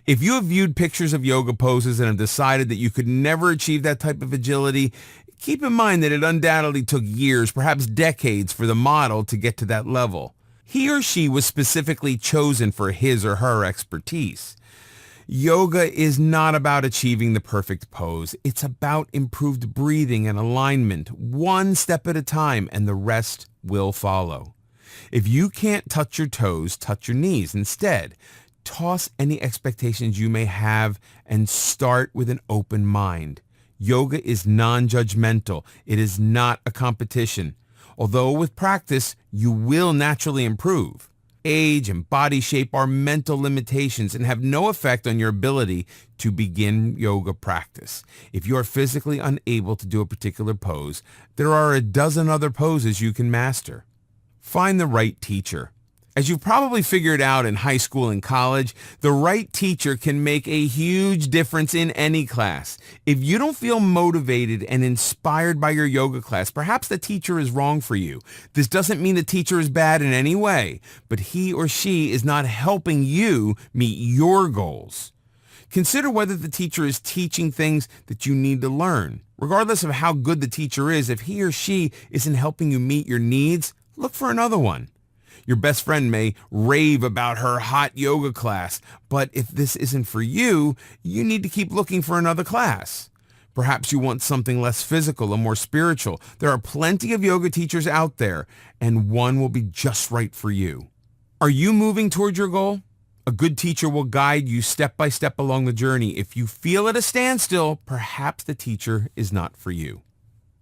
If you have viewed pictures of yoga poses and have decided that you could never achieve that type of agility, keep in mind that it undoubtedly took years, perhaps decades, for the model to get to that level. He or she was specifically chosen for his or her expertise. Yoga is not about achieving the perfect pose. It's about improved breathing and alignment, one step at a time, and the rest will follow. If you can't touch your toes, touch your knees instead. Toss any expectations you may have and start with an open mind. Yoga is non-judgmental. It is not a competition. Although with practice, you will naturally improve. Age and body shape are mental limitations and have no effect on your ability to begin yoga practice. If you are physically unable to do a particular pose, there are a dozen other poses you can master. Find the right teacher. As you've probably figured out in high school and college, the right teacher can make a huge difference in any class. If you don't feel motivated and inspired by your yoga class, perhaps the teacher is wrong for you. This doesn't mean the teacher is bad in any way, but he or she is not helping you meet your goals. Consider whether the teacher is teaching things that you need to learn. Regardless of how good the teacher is, if he or she isn't helping you meet your needs, look for another one. Your best friend may rave about her hot yoga class, but if this isn't for you, you need to keep looking for another class. Perhaps you want something less physical and more spiritual. There are plenty of yoga teachers out there, and one will be just right for you. Are you moving toward your goal? A good teacher will guide you step by step along the journey. If you feel at a standstill, perhaps the teacher is not for you.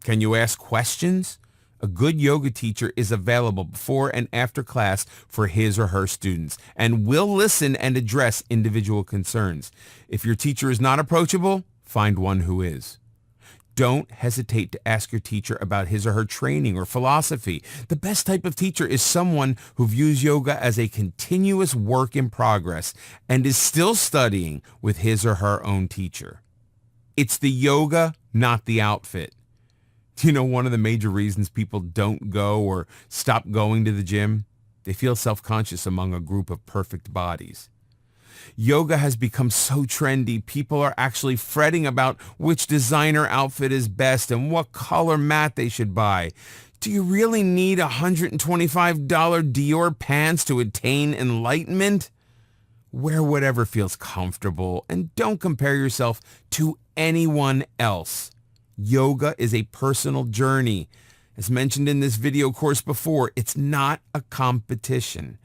Can you ask questions? A good yoga teacher is available before and after class for his or her students and will listen and address individual concerns. If your teacher is not approachable, find one who is. Don't hesitate to ask your teacher about his or her training or philosophy. The best type of teacher is someone who views yoga as a continuous work in progress and is still studying with his or her own teacher. It's the yoga, not the outfit. Do you know one of the major reasons people don't go or stop going to the gym? They feel self-conscious among a group of perfect bodies. Yoga has become so trendy, people are actually fretting about which designer outfit is best and what color mat they should buy. Do you really need $125 Dior pants to attain enlightenment? Wear whatever feels comfortable and don't compare yourself to anyone else. Yoga is a personal journey. As mentioned in this video course before, it's not a competition.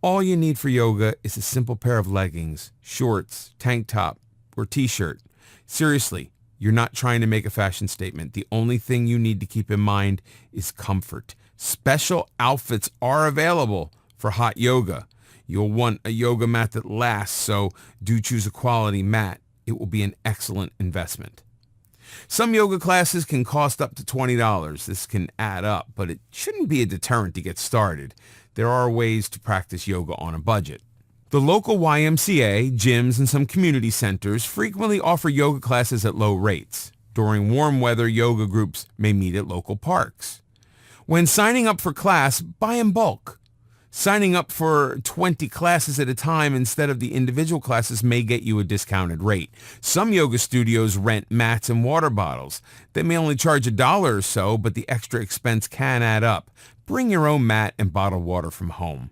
All you need for yoga is a simple pair of leggings, shorts, tank top, or t-shirt. Seriously, you're not trying to make a fashion statement. The only thing you need to keep in mind is comfort. Special outfits are available for hot yoga. You'll want a yoga mat that lasts, so do choose a quality mat. It will be an excellent investment. Some yoga classes can cost up to $20. This can add up, but it shouldn't be a deterrent to get started. There are ways to practice yoga on a budget. The local YMCA, gyms, and some community centers frequently offer yoga classes at low rates. During warm weather, yoga groups may meet at local parks. When signing up for class, buy in bulk. Signing up for 20 classes at a time instead of the individual classes may get you a discounted rate. Some yoga studios rent mats and water bottles. They may only charge $1 or so, but the extra expense can add up. Bring your own mat and bottled water from home.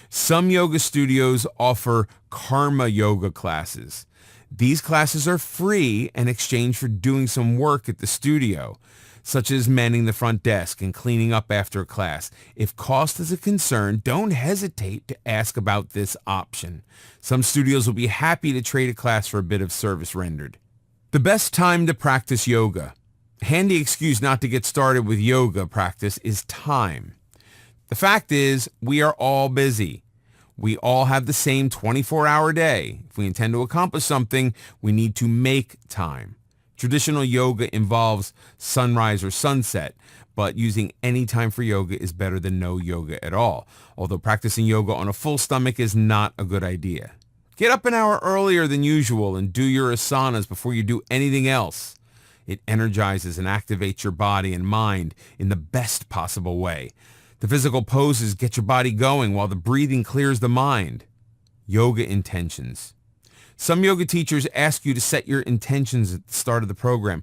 Some yoga studios offer karma yoga classes. These classes are free in exchange for doing some work at the studio, such as manning the front desk and cleaning up after a class. If cost is a concern, don't hesitate to ask about this option. Some studios will be happy to trade a class for a bit of service rendered. The best time to practice yoga. Handy excuse not to get started with yoga practice is time. The fact is, we are all busy. We all have the same 24-hour day. If we intend to accomplish something, we need to make time. Traditional yoga involves sunrise or sunset, but using any time for yoga is better than no yoga at all, although practicing yoga on a full stomach is not a good idea. Get up an hour earlier than usual and do your asanas before you do anything else. It energizes and activates your body and mind in the best possible way. The physical poses get your body going while the breathing clears the mind. Yoga intentions. Some yoga teachers ask you to set your intentions at the start of the program.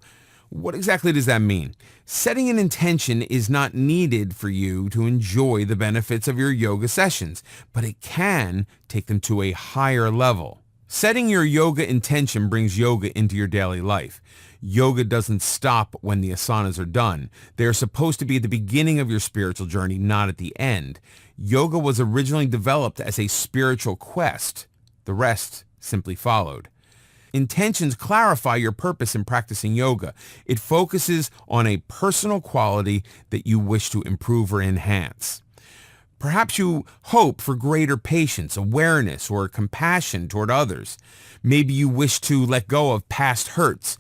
What exactly does that mean? Setting an intention is not needed for you to enjoy the benefits of your yoga sessions, but it can take them to a higher level. Setting your yoga intention brings yoga into your daily life. Yoga doesn't stop when the asanas are done. They are supposed to be at the beginning of your spiritual journey, not at the end. Yoga was originally developed as a spiritual quest. The rest simply followed. Intentions clarify your purpose in practicing yoga. It focuses on a personal quality that you wish to improve or enhance. Perhaps you hope for greater patience, awareness, or compassion toward others. Maybe you wish to let go of past hurts.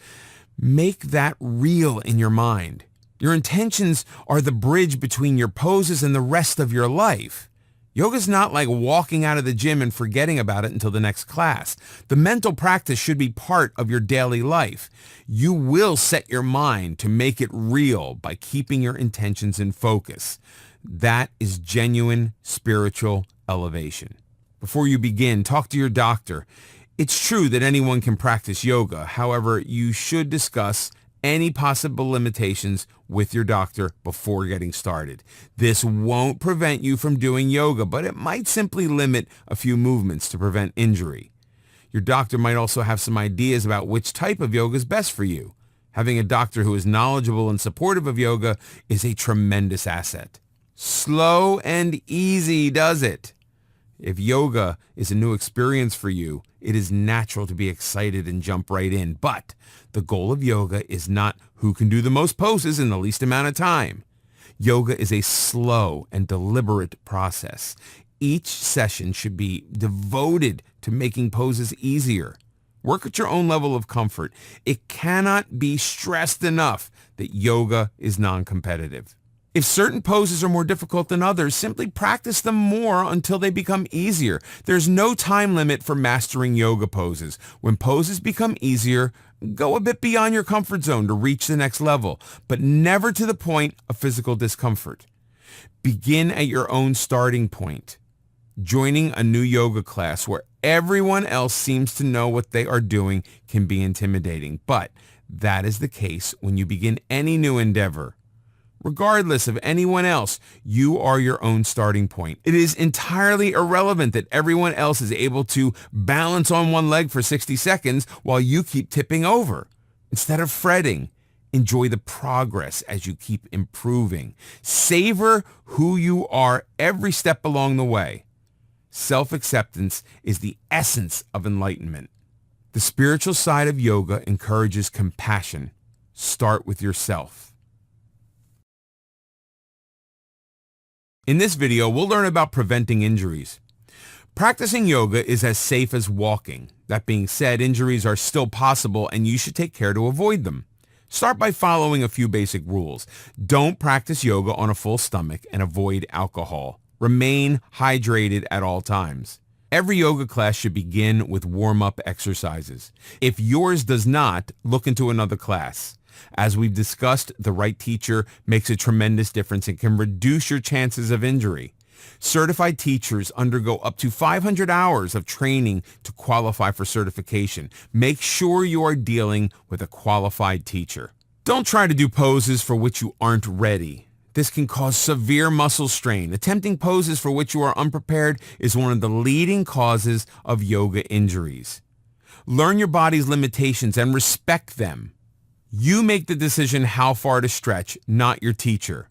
Make that real in your mind. Your intentions are the bridge between your poses and the rest of your life. Yoga's not like walking out of the gym and forgetting about it until the next class. The mental practice should be part of your daily life. You will set your mind to make it real by keeping your intentions in focus. That is genuine spiritual elevation. Before you begin, talk to your doctor. It's true that anyone can practice yoga. However, you should discuss any possible limitations with your doctor before getting started. This won't prevent you from doing yoga, but it might simply limit a few movements to prevent injury. Your doctor might also have some ideas about which type of yoga is best for you. Having a doctor who is knowledgeable and supportive of yoga is a tremendous asset. Slow and easy does it. If yoga is a new experience for you, it is natural to be excited and jump right in. But the goal of yoga is not who can do the most poses in the least amount of time. Yoga is a slow and deliberate process. Each session should be devoted to making poses easier. Work at your own level of comfort. It cannot be stressed enough that yoga is non-competitive. If certain poses are more difficult than others, simply practice them more until they become easier. There's no time limit for mastering yoga poses. When poses become easier, go a bit beyond your comfort zone to reach the next level, but never to the point of physical discomfort. Begin at your own starting point. Joining a new yoga class where everyone else seems to know what they are doing can be intimidating, but that is the case when you begin any new endeavor. Regardless of anyone else, you are your own starting point. It is entirely irrelevant that everyone else is able to balance on one leg for 60 seconds while you keep tipping over. Instead of fretting, enjoy the progress as you keep improving. Savor who you are every step along the way. Self-acceptance is the essence of enlightenment. The spiritual side of yoga encourages compassion. Start with yourself. In this video, we'll learn about preventing injuries. Practicing yoga is as safe as walking. That being said, injuries are still possible and you should take care to avoid them. Start by following a few basic rules. Don't practice yoga on a full stomach and avoid alcohol. Remain hydrated at all times. Every yoga class should begin with warm-up exercises. If yours does not, look into another class. As we've discussed, the right teacher makes a tremendous difference and can reduce your chances of injury. Certified teachers undergo up to 500 hours of training to qualify for certification. Make sure you are dealing with a qualified teacher. Don't try to do poses for which you aren't ready. This can cause severe muscle strain. Attempting poses for which you are unprepared is one of the leading causes of yoga injuries. Learn your body's limitations and respect them. You make the decision how far to stretch, not your teacher.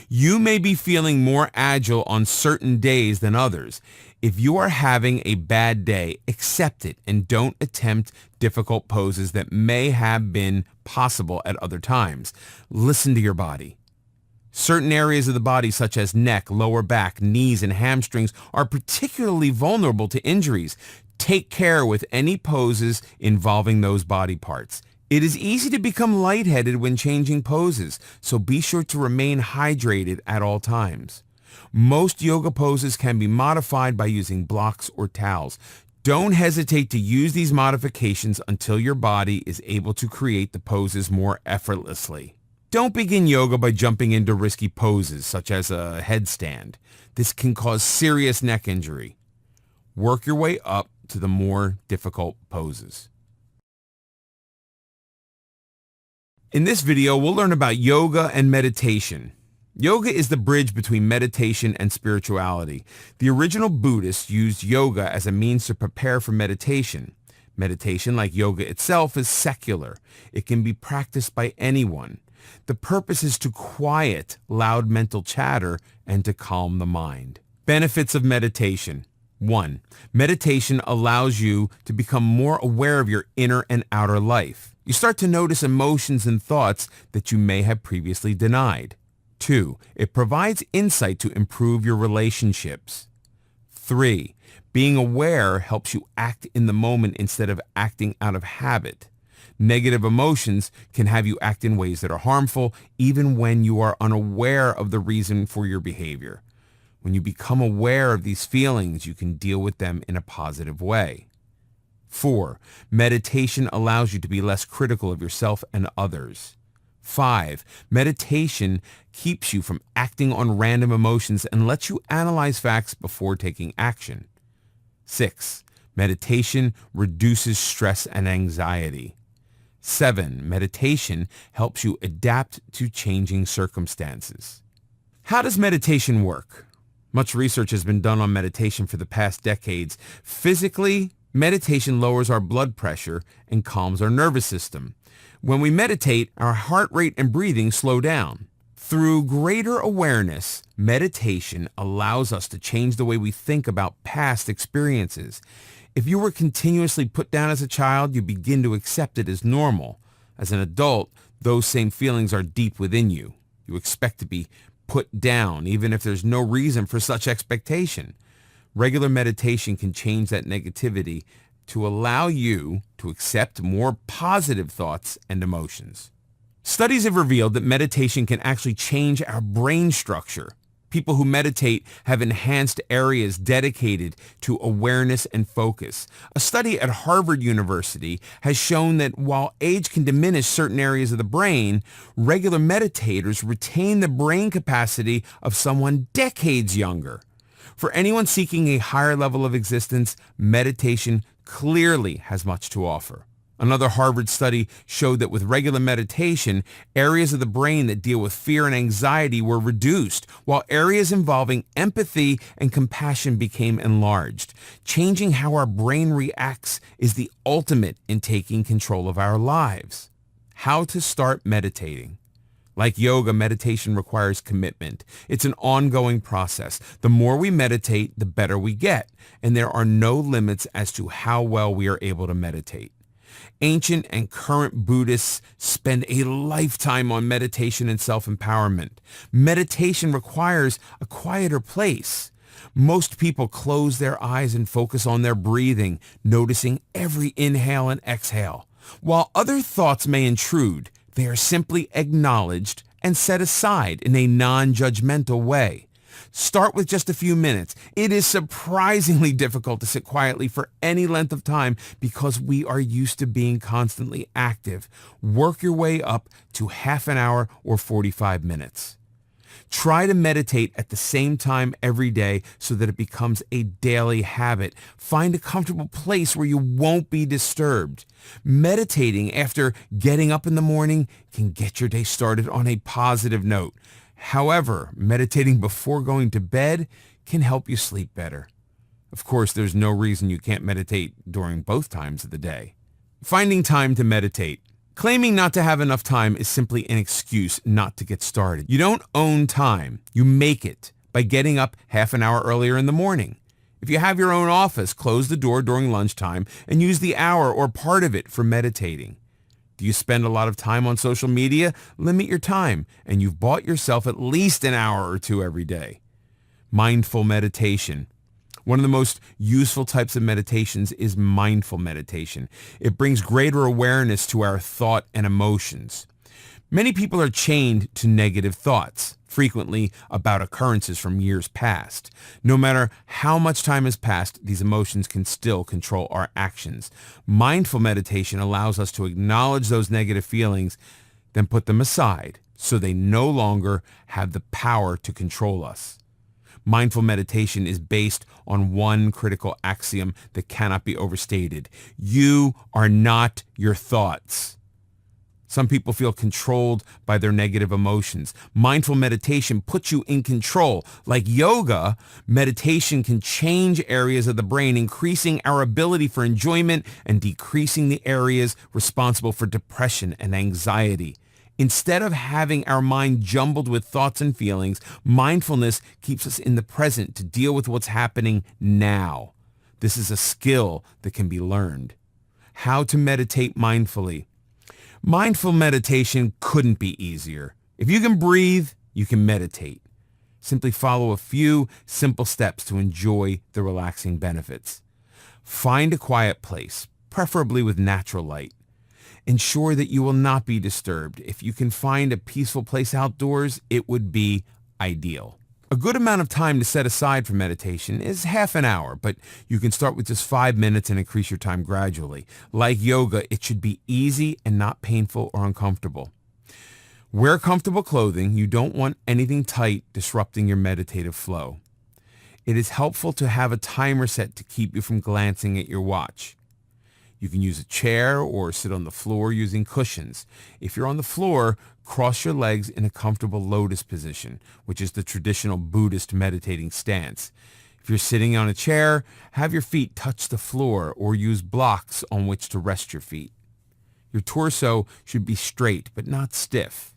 You may be feeling more agile on certain days than others. If you are having a bad day, accept it and don't attempt difficult poses that may have been possible at other times. Listen to your body. Certain areas of the body, such as neck, lower back, knees, and hamstrings, are particularly vulnerable to injuries. Take care with any poses involving those body parts. It is easy to become lightheaded when changing poses, so be sure to remain hydrated at all times. Most yoga poses can be modified by using blocks or towels. Don't hesitate to use these modifications until your body is able to create the poses more effortlessly. Don't begin yoga by jumping into risky poses, such as a headstand. This can cause serious neck injury. Work your way up to the more difficult poses. In this video, we'll learn about yoga and meditation. Yoga is the bridge between meditation and spirituality. The original Buddhists used yoga as a means to prepare for meditation. Meditation, like yoga itself, is secular. It can be practiced by anyone. The purpose is to quiet loud mental chatter and to calm the mind. Benefits of meditation. 1. Meditation allows you to become more aware of your inner and outer life. You start to notice emotions and thoughts that you may have previously denied. 2. It provides insight to improve your relationships. 3. Being aware helps you act in the moment instead of acting out of habit. Negative emotions can have you act in ways that are harmful, even when you are unaware of the reason for your behavior. When you become aware of these feelings, you can deal with them in a positive way. 4. Meditation allows you to be less critical of yourself and others. 5. Meditation keeps you from acting on random emotions and lets you analyze facts before taking action. 6. Meditation reduces stress and anxiety. 7. Meditation helps you adapt to changing circumstances. How does meditation work? Much research has been done on meditation for the past decades. Physically, meditation lowers our blood pressure and calms our nervous system. When we meditate, our heart rate and breathing slow down. Through greater awareness, meditation allows us to change the way we think about past experiences. If you were continuously put down as a child, you begin to accept it as normal. As an adult, those same feelings are deep within you. You expect to be put down, even if there's no reason for such expectation. Regular meditation can change that negativity to allow you to accept more positive thoughts and emotions. Studies have revealed that meditation can actually change our brain structure. People who meditate have enhanced areas dedicated to awareness and focus. A study at Harvard University has shown that while age can diminish certain areas of the brain, regular meditators retain the brain capacity of someone decades younger. For anyone seeking a higher level of existence, meditation clearly has much to offer. Another Harvard study showed that with regular meditation, areas of the brain that deal with fear and anxiety were reduced, while areas involving empathy and compassion became enlarged. Changing how our brain reacts is the ultimate in taking control of our lives. How to start meditating. Like yoga, meditation requires commitment. It's an ongoing process. The more we meditate, the better we get, and there are no limits as to how well we are able to meditate. Ancient and current Buddhists spend a lifetime on meditation and self-empowerment. Meditation requires a quieter place. Most people close their eyes and focus on their breathing, noticing every inhale and exhale. While other thoughts may intrude, They are simply acknowledged and set aside in a non-judgmental way. Start with just a few minutes. It is surprisingly difficult to sit quietly for any length of time because we are used to being constantly active. Work your way up to half an hour or 45 minutes. Try to meditate at the same time every day so that it becomes a daily habit. Find a comfortable place where you won't be disturbed. Meditating after getting up in the morning can get your day started on a positive note. However, meditating before going to bed can help you sleep better. Of course, there's no reason you can't meditate during both times of the day. Finding time to meditate. Claiming not to have enough time is simply an excuse not to get started. You don't own time. You make it by getting up half an hour earlier in the morning. If you have your own office, close the door during lunchtime and use the hour or part of it for meditating. Do you spend a lot of time on social media? Limit your time, and you've bought yourself at least an hour or two every day. Mindful meditation. One of the most useful types of meditations is mindful meditation. It brings greater awareness to our thought and emotions. Many people are chained to negative thoughts, frequently about occurrences from years past. No matter how much time has passed, these emotions can still control our actions. Mindful meditation allows us to acknowledge those negative feelings, then put them aside so they no longer have the power to control us. Mindful meditation is based on one critical axiom that cannot be overstated. You are not your thoughts. Some people feel controlled by their negative emotions. Mindful meditation puts you in control. Like yoga, meditation can change areas of the brain, increasing our ability for enjoyment and decreasing the areas responsible for depression and anxiety. Instead of having our mind jumbled with thoughts and feelings, mindfulness keeps us in the present to deal with what's happening now. This is a skill that can be learned. How to meditate mindfully. Mindful meditation couldn't be easier. If you can breathe, you can meditate. Simply follow a few simple steps to enjoy the relaxing benefits. Find a quiet place, preferably with natural light. Ensure that you will not be disturbed. If you can find a peaceful place outdoors, it would be ideal. A good amount of time to set aside for meditation is half an hour, but you can start with just 5 minutes and increase your time gradually. Like yoga, it should be easy and not painful or uncomfortable. Wear comfortable clothing. You don't want anything tight disrupting your meditative flow. It is helpful to have a timer set to keep you from glancing at your watch. You can use a chair or sit on the floor using cushions. If you're on the floor, cross your legs in a comfortable lotus position, which is the traditional Buddhist meditating stance. If you're sitting on a chair, have your feet touch the floor or use blocks on which to rest your feet. Your torso should be straight but not stiff.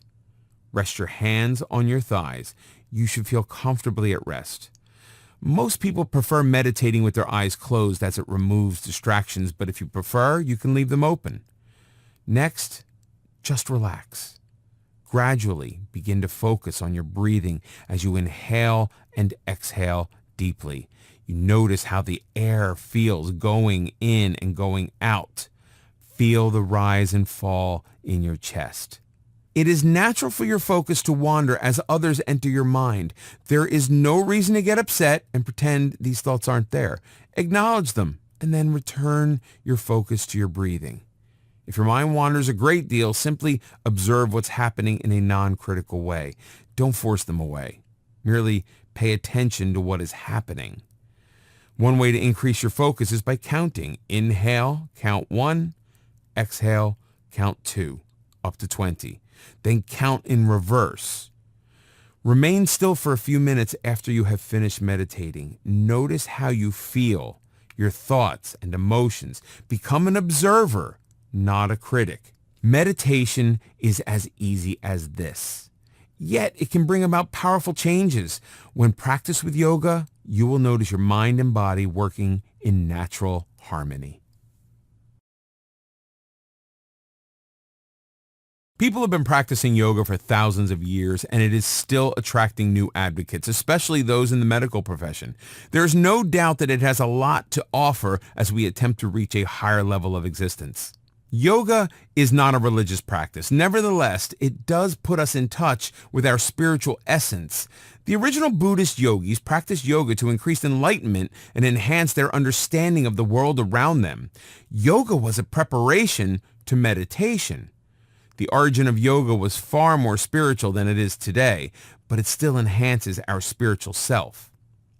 Rest your hands on your thighs. You should feel comfortably at rest. Most people prefer meditating with their eyes closed as it removes distractions, but if you prefer, you can leave them open. Next, just relax. Gradually begin to focus on your breathing as you inhale and exhale deeply. You notice how the air feels going in and going out. Feel the rise and fall in your chest. It is natural for your focus to wander as others enter your mind. There is no reason to get upset and pretend these thoughts aren't there. Acknowledge them and then return your focus to your breathing. If your mind wanders a great deal, simply observe what's happening in a non-critical way. Don't force them away. Merely pay attention to what is happening. One way to increase your focus is by counting. Inhale, count 1. Exhale, count 2, up to 20. Then count in reverse. Remain still for a few minutes after you have finished meditating. Notice how you feel, your thoughts and emotions. Become an observer, not a critic. Meditation is as easy as this. Yet it can bring about powerful changes. When practiced with yoga, you will notice your mind and body working in natural harmony. People have been practicing yoga for thousands of years, and it is still attracting new advocates, especially those in the medical profession. There is no doubt that it has a lot to offer as we attempt to reach a higher level of existence. Yoga is not a religious practice. Nevertheless, it does put us in touch with our spiritual essence. The original Buddhist yogis practiced yoga to increase enlightenment and enhance their understanding of the world around them. Yoga was a preparation to meditation. The origin of yoga was far more spiritual than it is today, but it still enhances our spiritual self.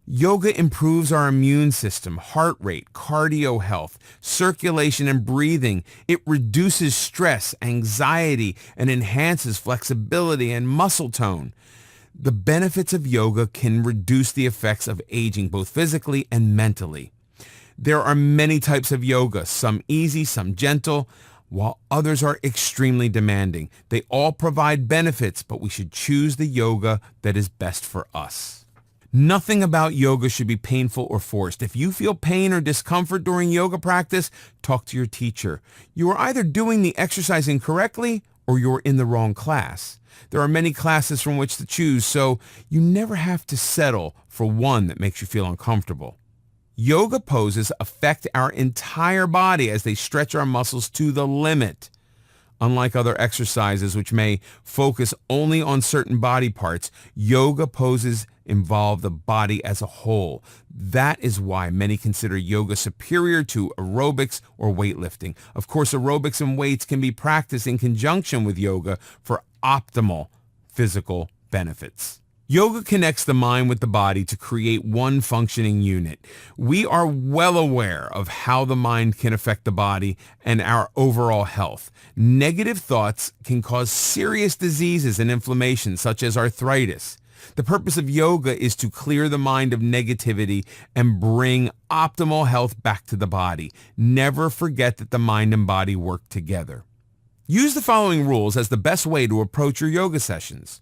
Yoga improves our immune system, heart rate, cardio health, circulation, and breathing. It reduces stress, anxiety, and enhances flexibility and muscle tone. The benefits of yoga can reduce the effects of aging, both physically and mentally. There are many types of yoga, some easy, some gentle, while others are extremely demanding. They all provide benefits, but we should choose the yoga that is best for us. Nothing about yoga should be painful or forced. If you feel pain or discomfort during yoga practice, talk to your teacher. You are either doing the exercise incorrectly or you're in the wrong class. There are many classes from which to choose, so you never have to settle for one that makes you feel uncomfortable. Yoga poses affect our entire body as they stretch our muscles to the limit. Unlike other exercises which may focus only on certain body parts, yoga poses involve the body as a whole. That is why many consider yoga superior to aerobics or weightlifting. Of course, aerobics and weights can be practiced in conjunction with yoga for optimal physical benefits. Yoga connects the mind with the body to create one functioning unit. We are well aware of how the mind can affect the body and our overall health. Negative thoughts can cause serious diseases and inflammation, such as arthritis. The purpose of yoga is to clear the mind of negativity and bring optimal health back to the body. Never forget that the mind and body work together. Use the following rules as the best way to approach your yoga sessions.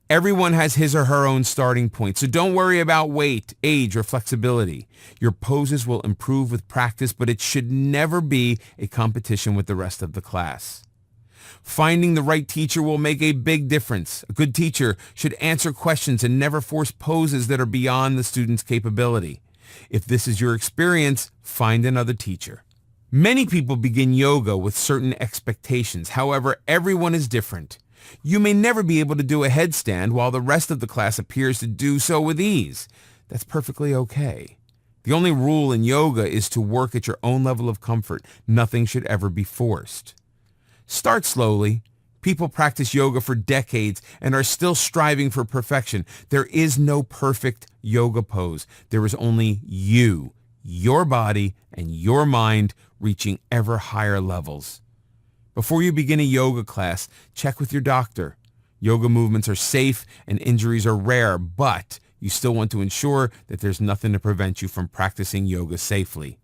Everyone has his or her own starting point, so don't worry about weight, age, or flexibility. Your poses will improve with practice, but it should never be a competition with the rest of the class. Finding the right teacher will make a big difference. A good teacher should answer questions and never force poses that are beyond the student's capability. If this is your experience, find another teacher. Many people begin yoga with certain expectations. However, everyone is different. You may never be able to do a headstand while the rest of the class appears to do so with ease. That's perfectly okay. The only rule in yoga is to work at your own level of comfort. Nothing should ever be forced. Start slowly. People practice yoga for decades and are still striving for perfection. There is no perfect yoga pose. There is only you, your body, and your mind reaching ever higher levels. Before you begin a yoga class, check with your doctor. Yoga movements are safe and injuries are rare, but you still want to ensure that there's nothing to prevent you from practicing yoga safely.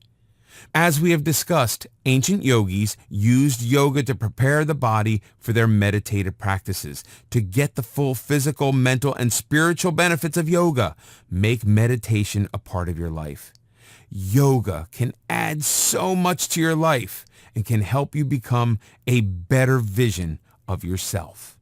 As we have discussed, ancient yogis used yoga to prepare the body for their meditative practices. To get the full physical, mental, and spiritual benefits of yoga, make meditation a part of your life. Yoga can add so much to your life and can help you become a better vision of yourself.